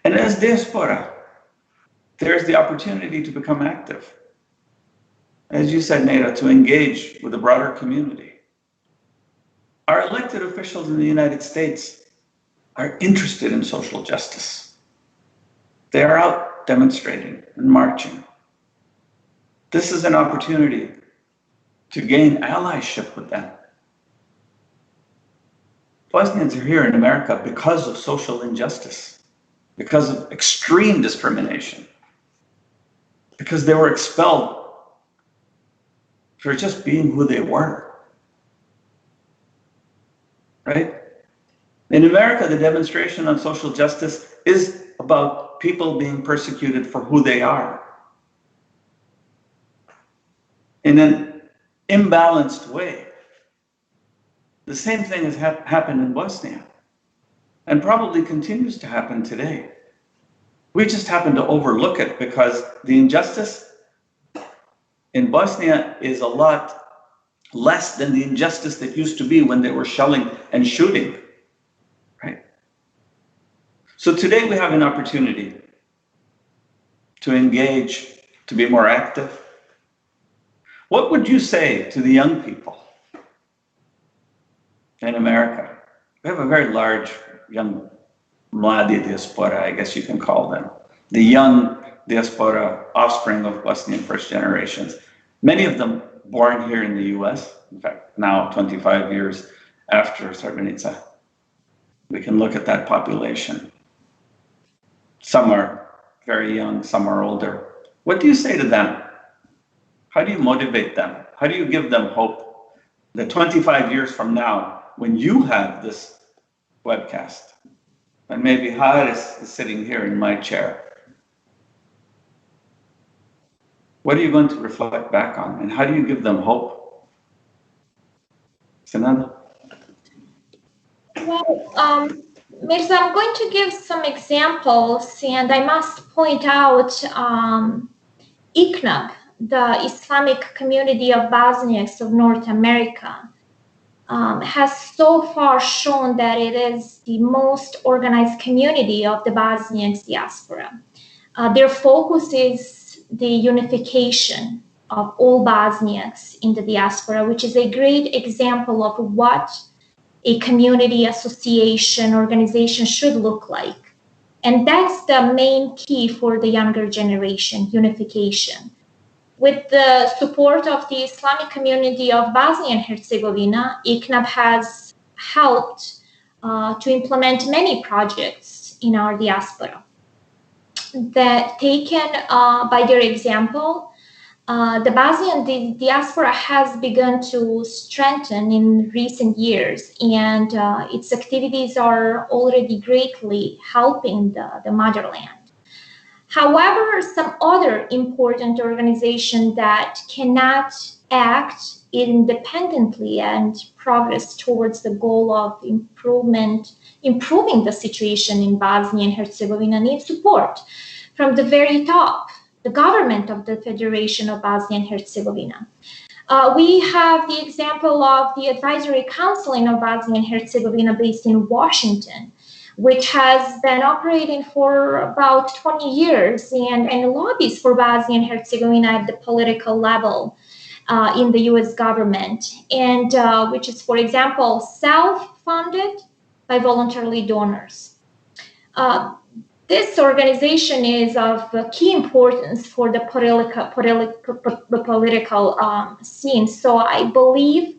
And as diaspora, there's the opportunity to become active. As you said, Nejra, to engage with the broader community. Our elected officials in the United States are interested in social justice. They are out demonstrating and marching. This is an opportunity to gain allyship with them. Bosnians are here in America because of social injustice, because of extreme discrimination, because they were expelled for just being who they were, right? In America, the demonstration on social justice is about people being persecuted for who they are. In an imbalanced way. The same thing has happened in Bosnia and probably continues to happen today. We just happen to overlook it because the injustice in Bosnia is a lot less than the injustice that used to be when they were shelling and shooting, right? So today we have an opportunity to engage, to be more active. What would you say to the young people in America? We have a very large young mladi diaspora, I guess you can call them. The young diaspora, offspring of Bosnian first generations. Many of them born here in the US, in fact, now 25 years after Srebrenica. We can look at that population. Some are very young, some are older. What do you say to them? How do you motivate them? How do you give them hope that 25 years from now, when you have this webcast, and maybe Haris is sitting here in my chair, what are you going to reflect back on, and how do you give them hope? Senada?
Well, Mirza, I'm going to give some examples, and I must point out ICNUB, the Islamic Community of Bosniaks of North America, has so far shown that it is the most organized community of the Bosniaks diaspora. Their focus is the unification of all Bosniaks in the diaspora, which is a great example of what a community, association, organization should look like. And that's the main key for the younger generation, unification. With the support of the Islamic community of Bosnia and Herzegovina, ICNUB has helped to implement many projects in our diaspora. That taken by their example, the Bosnian diaspora has begun to strengthen in recent years, and its activities are already greatly helping the motherland. However, some other important organizations that cannot act independently and progress towards the goal of improving the situation in Bosnia and Herzegovina need support from the very top, the government of the Federation of Bosnia and Herzegovina. We have the example of the Advisory Council of Bosnia and Herzegovina based in Washington, which has been operating for about 20 years and lobbies for Bosnia and Herzegovina at the political level in the US government, and which is, for example, self-funded by voluntary donors. This organization is of key importance for the political scene. So I believe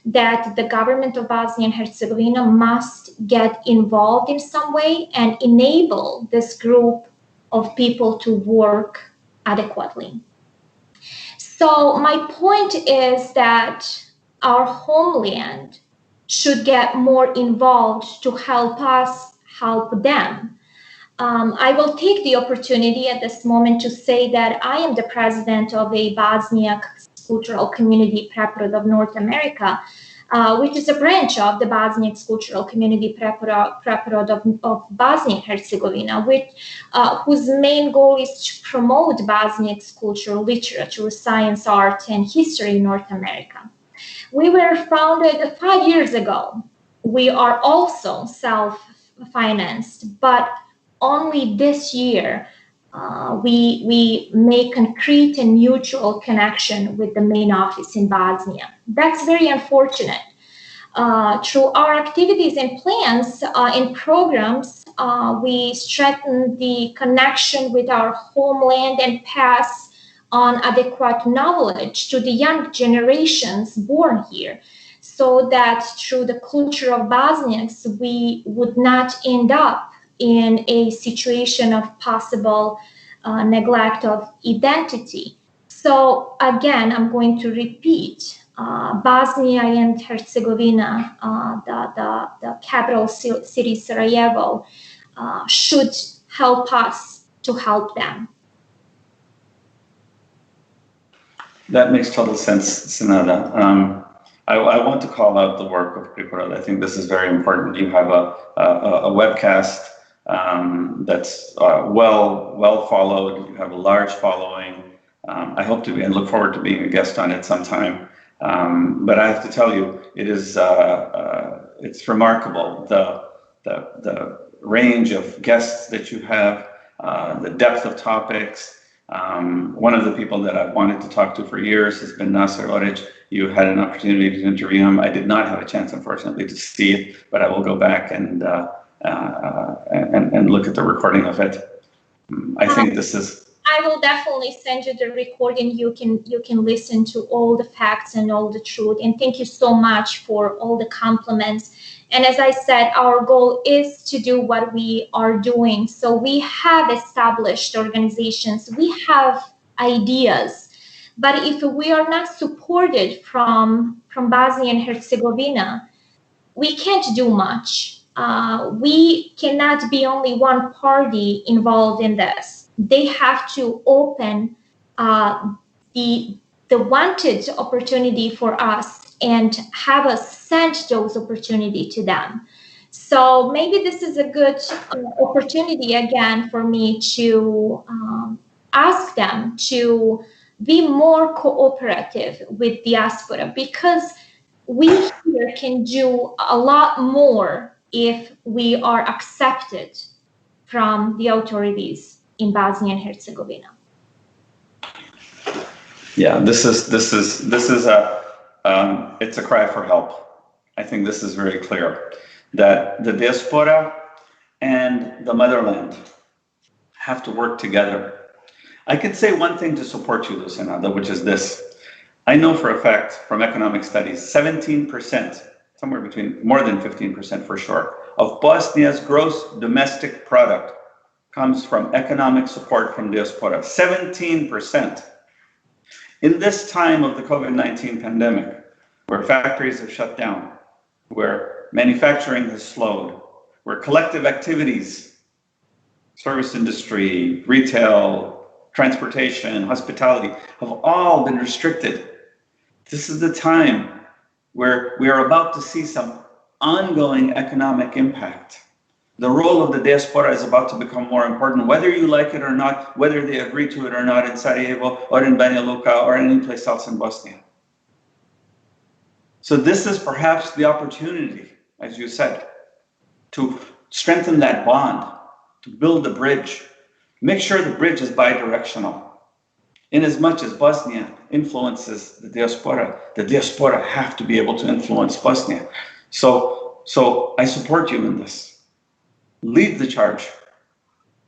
that the government of Bosnia and Herzegovina must get involved in some way and enable this group of people to work adequately. So my point is that our homeland should get more involved to help us help them. I will take the opportunity at this moment to say that I am the president of a Bosniak Cultural Community Preporod of North America, which is a branch of the Bosniak Cultural Community Preporod of Bosnia and Herzegovina, whose main goal is to promote Bosniak's culture, literature, science, art, and history in North America. We were founded 5 years ago. We are also self-financed, but only this year we make concrete and mutual connection with the main office in Bosnia. That's very unfortunate. Through our activities and plans and programs, we strengthen the connection with our homeland and pass on adequate knowledge to the young generations born here, so that through the culture of Bosniaks, we would not end up in a situation of possible neglect of identity. So again, I'm going to repeat, Bosnia and Herzegovina, the capital city Sarajevo, should help us to help them.
That makes total sense, Senada. I want to call out the work of Preporod. I think this is very important. You have a webcast that's well followed. You have a large following. I hope to be and look forward to being a guest on it sometime. But I have to tell you, it is it's remarkable the range of guests that you have, the depth of topics. One of the people that I've wanted to talk to for years has been Nasser Oric. You had an opportunity to interview him. I did not have a chance, unfortunately, to see it, but I will go back and look at the recording of it. I think this is.
I will definitely send you the recording. You can listen to all the facts and all the truth. And thank you so much for all the compliments. And as I said, our goal is to do what we are doing. So we have established organizations, we have ideas, but if we are not supported from Bosnia and Herzegovina, we can't do much. We cannot be only one party involved in this. They have to open the wanted opportunity for us and have us send those opportunities to them. So maybe this is a good opportunity again for me to ask them to be more cooperative with diaspora, because we here can do a lot more if we are accepted from the authorities in Bosnia and Herzegovina.
Yeah, this is a it's a cry for help. I think this is very clear that the diaspora and the motherland have to work together. I could say one thing to support you, Senada, which is this. I know for a fact from economic studies, 17%, somewhere between more than 15% for sure, of Bosnia's gross domestic product comes from economic support from diaspora. 17%. In this time of the COVID-19 pandemic, where factories have shut down, where manufacturing has slowed, where collective activities, service industry, retail, transportation, hospitality, have all been restricted, this is the time where we are about to see some ongoing economic impact. The role of the diaspora is about to become more important, whether you like it or not, whether they agree to it or not in Sarajevo or in Banja Luka or any place else in Bosnia. So this is perhaps the opportunity, as you said, to strengthen that bond, to build the bridge. Make sure the bridge is bidirectional. In as much as Bosnia influences the diaspora have to be able to influence Bosnia. So So I support you in this. Lead the charge.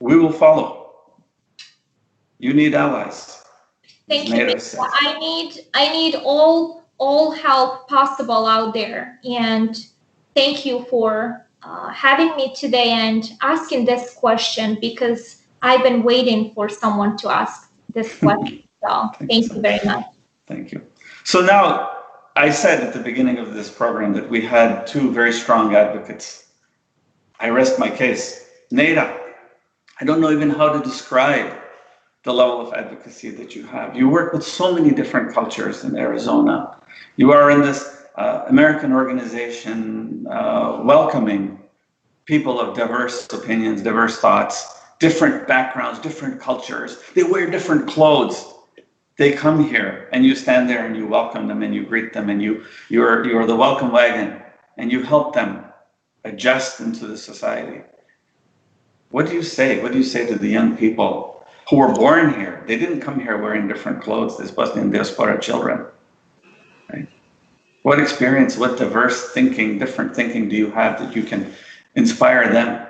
We will follow. You need allies.
Thank you. I need all help possible out there, and thank you for having me today and asking this question, because I've been waiting for someone to ask this question. So thank you very much.
Thank you. So now, I said at the beginning of this program that we had two very strong advocates. I rest my case. Nejra, I don't know even how to describe the level of advocacy that you have. You work with so many different cultures in Arizona. You are in this American organization welcoming people of diverse opinions, diverse thoughts, different backgrounds, different cultures. They wear different clothes. They come here and you stand there and you welcome them and you greet them and you're the welcome wagon and you help them adjust into the society. What do you say? What do you say to the young people who were born here? They didn't come here wearing different clothes, these Bosnian diaspora children, right? What experience, what diverse thinking, different thinking do you have that you can inspire them?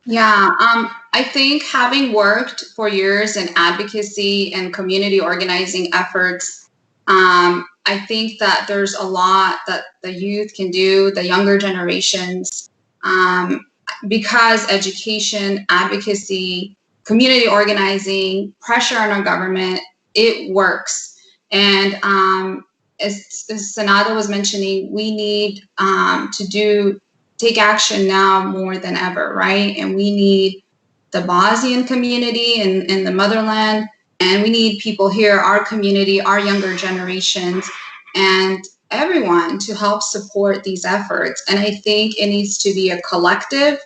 Yeah, I think having worked for years in advocacy and community organizing efforts, I think that there's a lot that the youth can do, the younger generations, because education, advocacy, community organizing, pressure on our government, it works. And as Senada was mentioning, we need to take action now more than ever, right? And we need the Bosnian community in the motherland, and we need people here, our community, our younger generations, and everyone to help support these efforts. And I think it needs to be a collective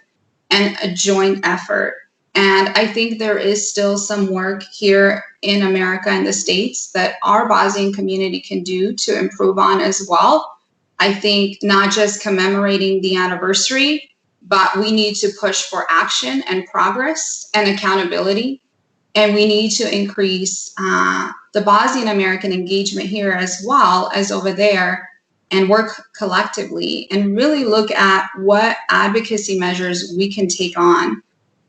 and a joint effort. And I think there is still some work here in America and the States that our Bosnian community can do to improve on as well. I think not just commemorating the anniversary, but we need to push for action and progress and accountability. And we need to increase the Bosnian American engagement here as well as over there, and work collectively and really look at what advocacy measures we can take on.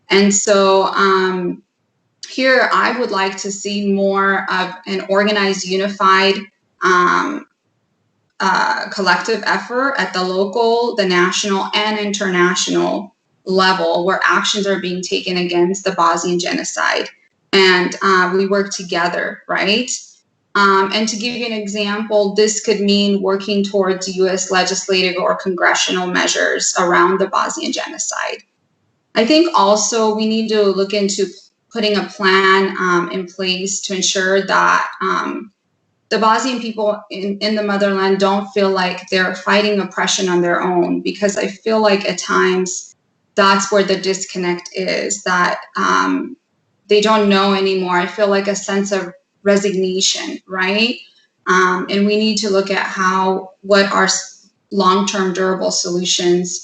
And so here I would like to see more of an organized, unified, collective effort at the local, the national, and international level, where actions are being taken against the Bosnian genocide. And we work together, right? And to give you an example, this could mean working towards U.S. legislative or congressional measures around the Bosnian genocide. I think also we need to look into putting a plan in place to ensure that the Bosnian people in the motherland don't feel like they're fighting oppression on their own, because I feel like at times that's where the disconnect is, that they don't know anymore. I feel like a sense of resignation, right? And we need to look at what are long-term durable solutions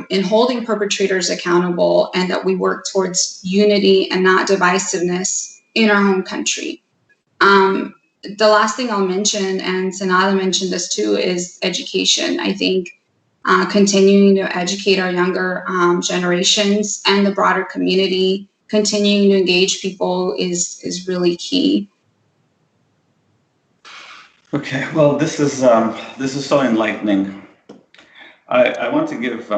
in holding perpetrators accountable, and that we work towards unity and not divisiveness in our home country. The last thing I'll mention, and Senada mentioned this too, is education. I think continuing to educate our younger generations and the broader community, continuing to engage people is really key.
Okay, well, this is so enlightening. I want to give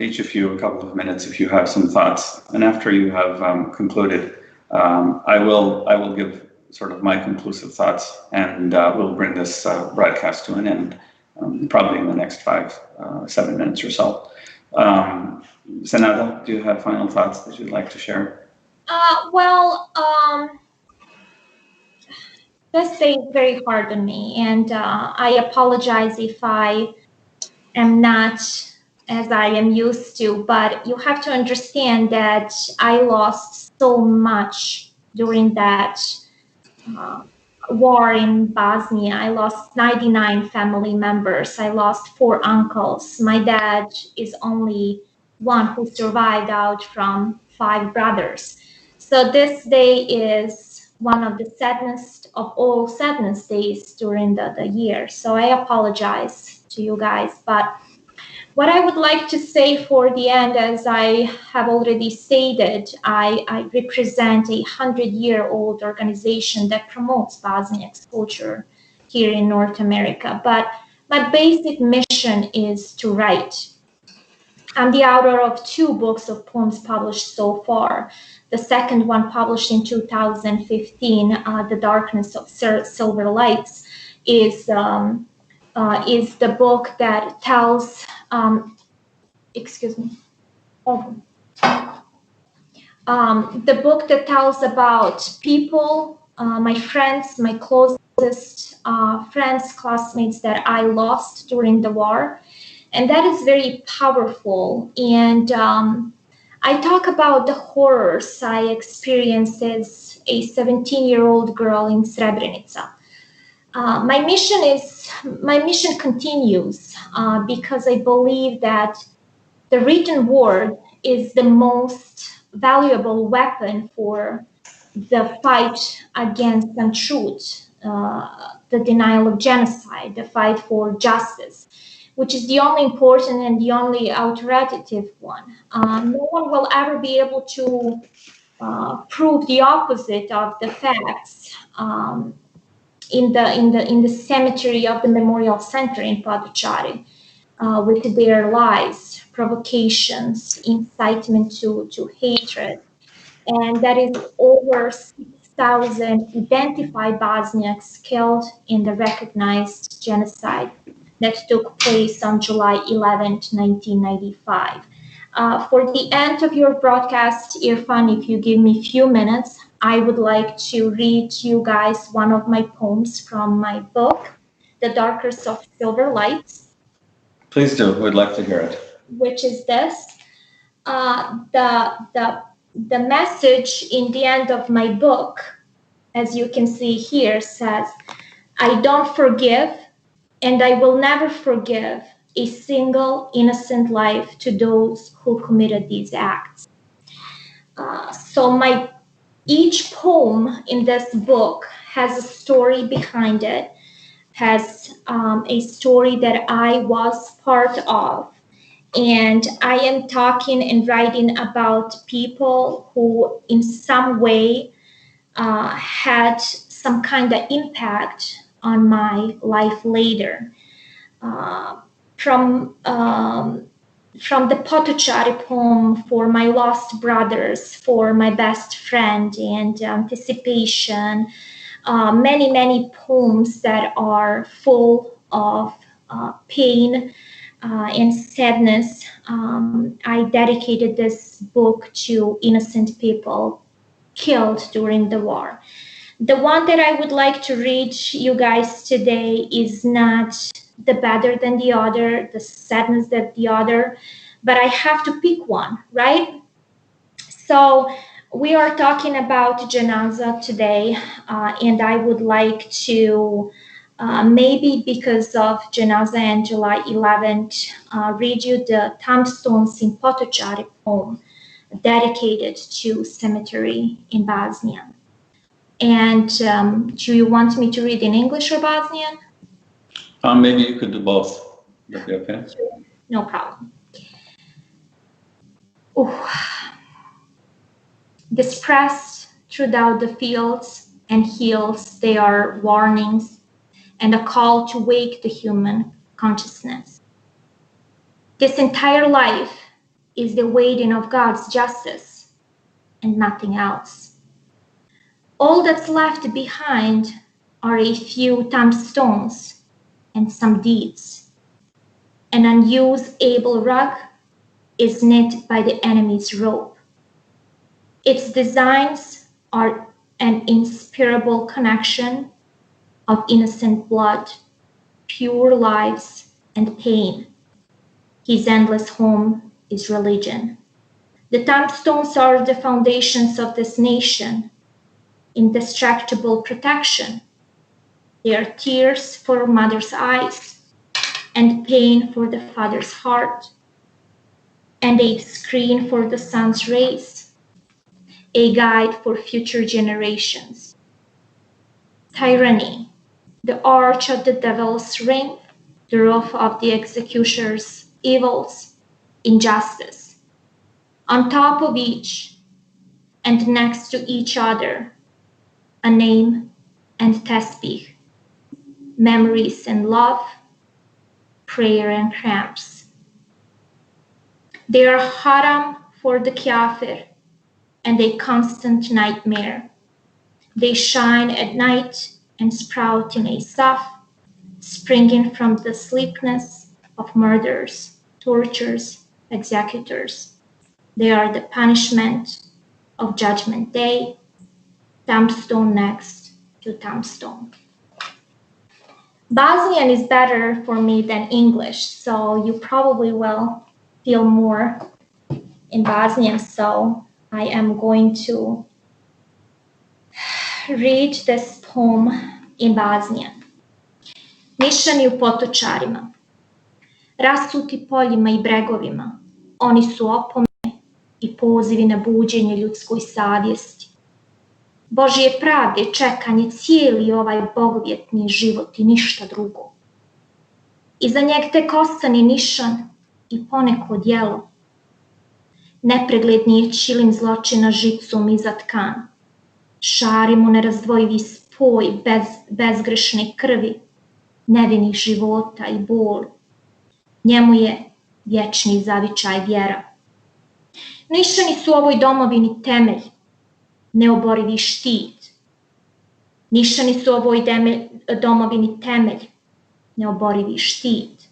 each of you a couple of minutes if you have some thoughts, and after you have concluded, I will give sort of my conclusive thoughts, and we'll bring this broadcast to an end, probably in the next 7 minutes or so. Senada, do you have final thoughts that you'd like to share?
This day is very hard on me, and I apologize if I am not as I am used to, but you have to understand that I lost so much during that war in Bosnia. I lost 99 family members. I lost 4 uncles. My dad is only one who survived out from 5 brothers. So this day is one of the saddest of all sadness days during the year. So I apologize to you guys. But what I would like to say for the end, as I have already stated, I represent a 100-year-old organization that promotes Bosniak culture here in North America. But my basic mission is to write. I'm the author of 2 books of poems published so far. The second one, published in 2015, The Darkness of Silver Lights, is the book that tells, the book that tells about people, my friends, my closest friends, classmates that I lost during the war. And that is very powerful. And I talk about the horrors I experienced as a 17-year-old girl in Srebrenica. My mission continues because I believe that the written word is the most valuable weapon for the fight against untruth, the denial of genocide, the fight for justice, which is the only important and the only authoritative one. No one will ever be able to prove the opposite of the facts in the cemetery of the Memorial Center in Potocari, with their lies, provocations, incitement to hatred. And that is over 6,000 identified Bosniaks killed in the recognized genocide that took place on July 11th, 1995. For the end of your broadcast, Irfan, if you give me a few minutes, I would like to read you guys one of my poems from my book, The Darkness of Silver Lights.
Please do. We'd like to hear it.
Which is this. The message in the end of my book, as you can see here, says, I don't forgive and I will never forgive a single innocent life to those who committed these acts. So each poem in this book has a story behind it, has a story that I was part of. And I am talking and writing about people who in some way had some kind of impact on my life later. From the Potocari poem, For My Lost Brothers, For My Best Friend, and Anticipation, many poems that are full of pain and sadness. I dedicated this book to innocent people killed during the war. The one that I would like to read you guys today is not the better than the other, the sadness than the other, but I have to pick one, right? So we are talking about Janaza today, and I would like to maybe because of Janaza and July 11th, read you the Tombstones in Potocari poem dedicated to cemetery in Bosnia. And do you want me to read in English or Bosnian?
Maybe you could do both. Would that be okay?
Sure. No problem. Ooh. Dispersed throughout the fields and hills, they are warnings and a call to wake the human consciousness. This entire life is the waiting of God's justice and nothing else. All that's left behind are a few tombstones and some deeds. An unused able rug is knit by the enemy's rope. Its designs are an inseparable connection of innocent blood, pure lives, and pain. His endless home is religion. The tombstones are the foundations of this nation, indestructible protection. They are tears for mother's eyes and pain for the father's heart, and a screen for the sun's rays, a guide for future generations. Tyranny, the arch of the devil's ring, the roof of the executioner's evils, injustice. On top of each and next to each other, a name and tesbih, memories and love, prayer and cramps. They are haram for the kafir and a constant nightmare. They shine at night and sprout in a saf, springing from the sleepness of murderers, torturers, executors. They are the punishment of Judgment Day, tombstone next to tombstone. Bosnian is better for me than English, so you probably will feel more in Bosnian, so I am going to read this poem in Bosnian. Nišani u potočarima, rasuti poljima i bregovima, oni su opomene i pozivi na buđenje ljudskoj savjesti. Božje pravde čekanje cijeli ovaj bogovjetni život i ništa drugo. Iza njeg tek ostane nišan i poneko djelo. Nepregledni je čilim zločina žicom izatkan. Šari mu nerazdvojivi spoj bezgrešne krvi, nevinih života i bol. Njemu je vječni zavičaj vjera. Nišani su ovoj domovini temelj, neoborivi štit. Nišani su ovoj domovini temelj, neoborivi štit.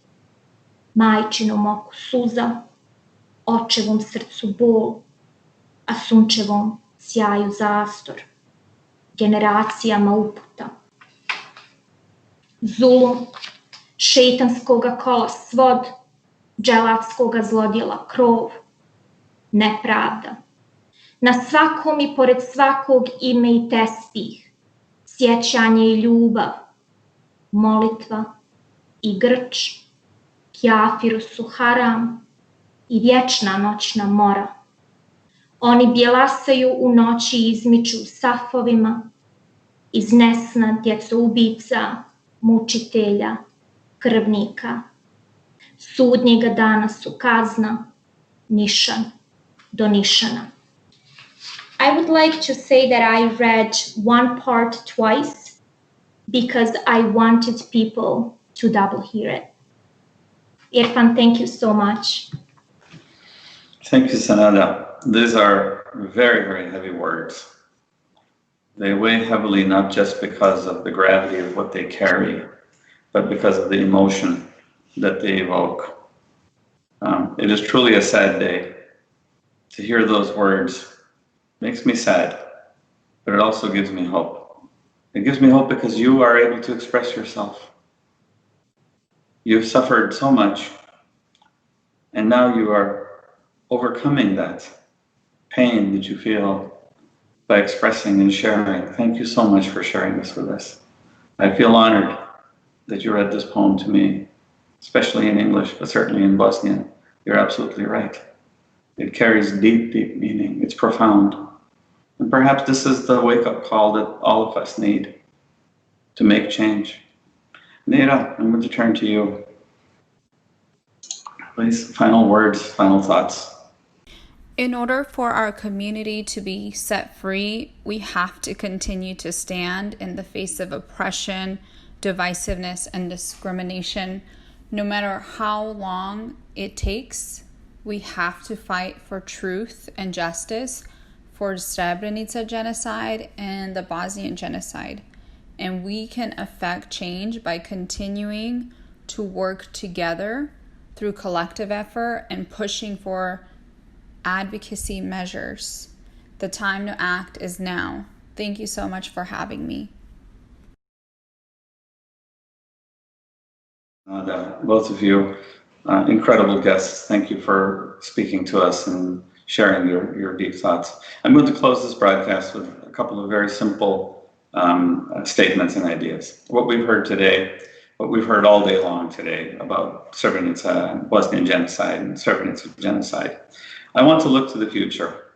Majčinom oku suza, očevom srcu bol, a sunčevom sjaju zastor, generacijama uputa. Zulum, šeitanskoga kola svod, dželatskoga zlodjela krov, nepravda. Na svakom i pored svakog ime i tesbih, sjećanje i ljubav, molitva i grč, kjafiru su haram i vječna noćna mora. Oni bjelasaju u noći i izmiču safovima, iznesna djecoubica, mučitelja, krvnika. Sudnjega dana su kazna, nišan do nišana. I would like to say that I read one part twice because I wanted people to double hear it. Irfan, thank you so much.
Thank you, Senada. These are very, very heavy words. They weigh heavily not just because of the gravity of what they carry, but because of the emotion that they evoke. It is truly a sad day. To hear those words makes me sad, but it also gives me hope. It gives me hope because you are able to express yourself. You've suffered so much, and now you are overcoming that pain that you feel by expressing and sharing. Thank you so much for sharing this with us. I feel honored that you read this poem to me, especially in English, but certainly in Bosnian. You're absolutely right. It carries deep, deep meaning. It's profound. And perhaps this is the wake-up call that all of us need to make change. Nejra, I'm going to turn to you. Please, final words, final thoughts.
In order for our community to be set free, we have to continue to stand in the face of oppression, divisiveness, and discrimination. No matter how long it takes, we have to fight for truth and justice for the Srebrenica genocide and the Bosnian genocide. And we can affect change by continuing to work together through collective effort and pushing for advocacy measures. The time to act is now. Thank you so much for having me.
Both of you, incredible guests. Thank you for speaking to us and sharing your deep thoughts. I'm going to close this broadcast with a couple of very simple statements and ideas. What we've heard today, what we've heard all day long today about Srebrenica and Bosnian genocide and Srebrenica genocide. I want to look to the future,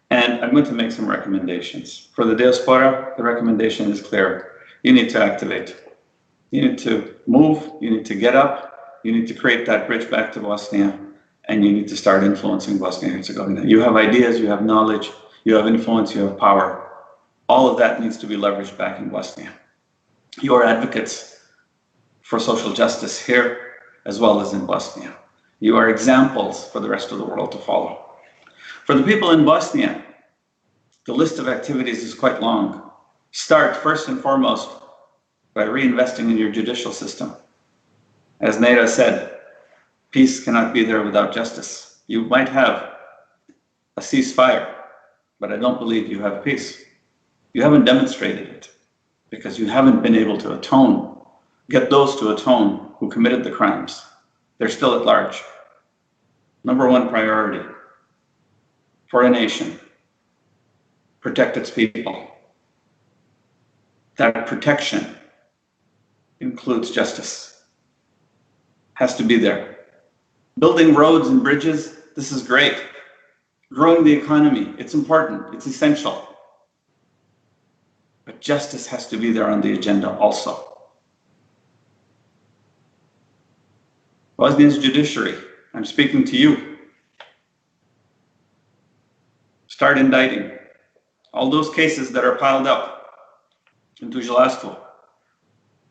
and I'm going to make some recommendations. For the diaspora, the recommendation is clear. You need to activate. You need to move, you need to get up, you need to create that bridge back to Bosnia, and you need to start influencing Bosnia Herzegovina. You have ideas, you have knowledge, you have influence, you have power. All of that needs to be leveraged back in Bosnia. You are advocates for social justice here as well as in Bosnia. You are examples for the rest of the world to follow. For the people in Bosnia, the list of activities is quite long. Start first and foremost by reinvesting in your judicial system. As Nejra said, peace cannot be there without justice. You might have a ceasefire, but I don't believe you have peace. You haven't demonstrated it because you haven't been able to atone, get those to atone who committed the crimes. They're still at large. Number one priority for a nation, protect its people. That protection includes justice. Has to be there. Building roads and bridges, this is great. Growing the economy, it's important, it's essential. But justice has to be there on the agenda also. Bosnia's judiciary, I'm speaking to you. Start indicting all those cases that are piled up in tužilaštvo.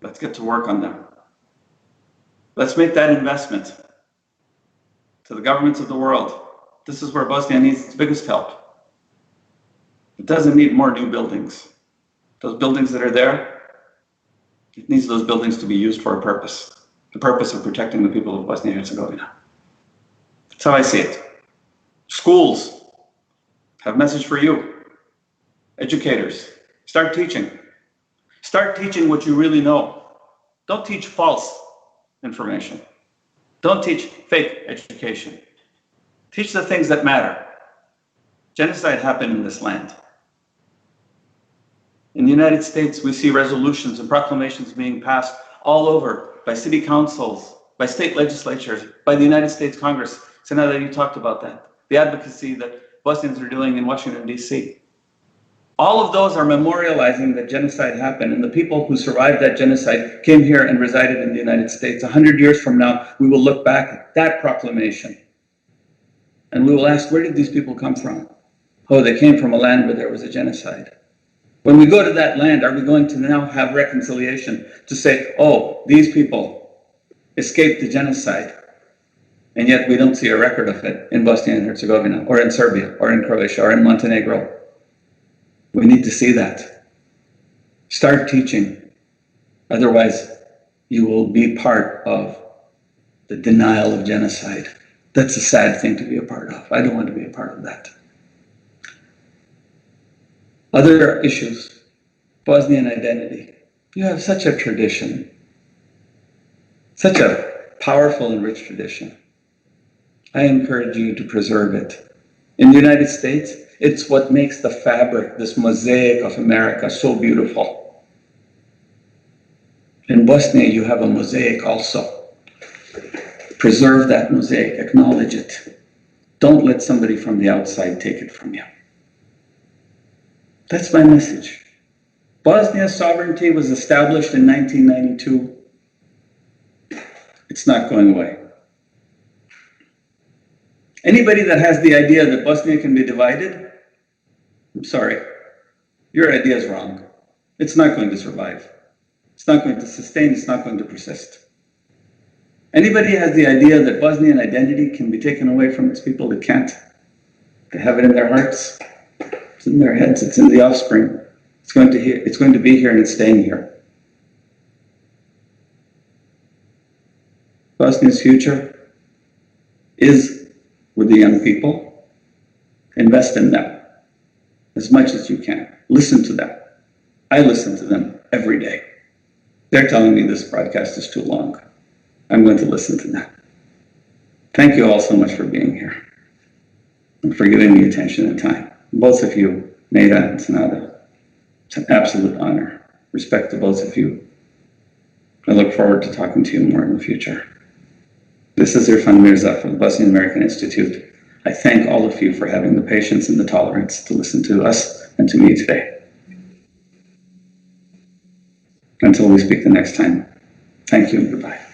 Let's get to work on them. Let's make that investment to the governments of the world. This is where Bosnia needs its biggest help. It doesn't need more new buildings. Those buildings that are there, it needs those buildings to be used for a purpose. The purpose of protecting the people of Bosnia and Herzegovina. That's how I see it. Schools have a message for you. Educators, start teaching. Start teaching what you really know. Don't teach false information. Don't teach fake education. Teach the things that matter. Genocide happened in this land. In the United States, we see resolutions and proclamations being passed all over by city councils, by state legislatures, by the United States Congress. Senada, you talked about that. The advocacy that Bosnians are doing in Washington, D.C. All of those are memorializing that genocide happened, and the people who survived that genocide came here and resided in the United States. 100 years from now, we will look back at that proclamation, and we will ask, where did these people come from? Oh, they came from a land where there was a genocide. When we go to that land, are we going to now have reconciliation to say, oh, these people escaped the genocide, and yet we don't see a record of it in Bosnia and Herzegovina, or in Serbia, or in Croatia, or in Montenegro? We need to see that. Start teaching. Otherwise, you will be part of the denial of genocide. That's a sad thing to be a part of. I don't want to be a part of that. Other issues, Bosnian identity. You have such a tradition, such a powerful and rich tradition. I encourage you to preserve it. In the United States, it's what makes the fabric, this mosaic of America, so beautiful. In Bosnia, you have a mosaic also. Preserve that mosaic, acknowledge it. Don't let somebody from the outside take it from you. That's my message. Bosnia's sovereignty was established in 1992. It's not going away. Anybody that has the idea that Bosnia can be divided, I'm sorry, your idea is wrong. It's not going to survive. It's not going to sustain, it's not going to persist. Anybody has the idea that Bosnian identity can be taken away from its people, it can't. They have it in their hearts. It's in their heads, it's in the offspring. It's going to be here and it's staying here. Bosnia's future is with the young people. Invest in them as much as you can. Listen to them. I listen to them every day. They're telling me this broadcast is too long. I'm going to listen to them. Thank you all so much for being here and for giving me attention and time. Both of you, Nejra and Senada, it's an absolute honor. Respect to both of you. I look forward to talking to you more in the future. This is Irfan Mirza from the Bosnian American Institute. I thank all of you for having the patience and the tolerance to listen to us and to me today. Until we speak the next time, Thank you and goodbye.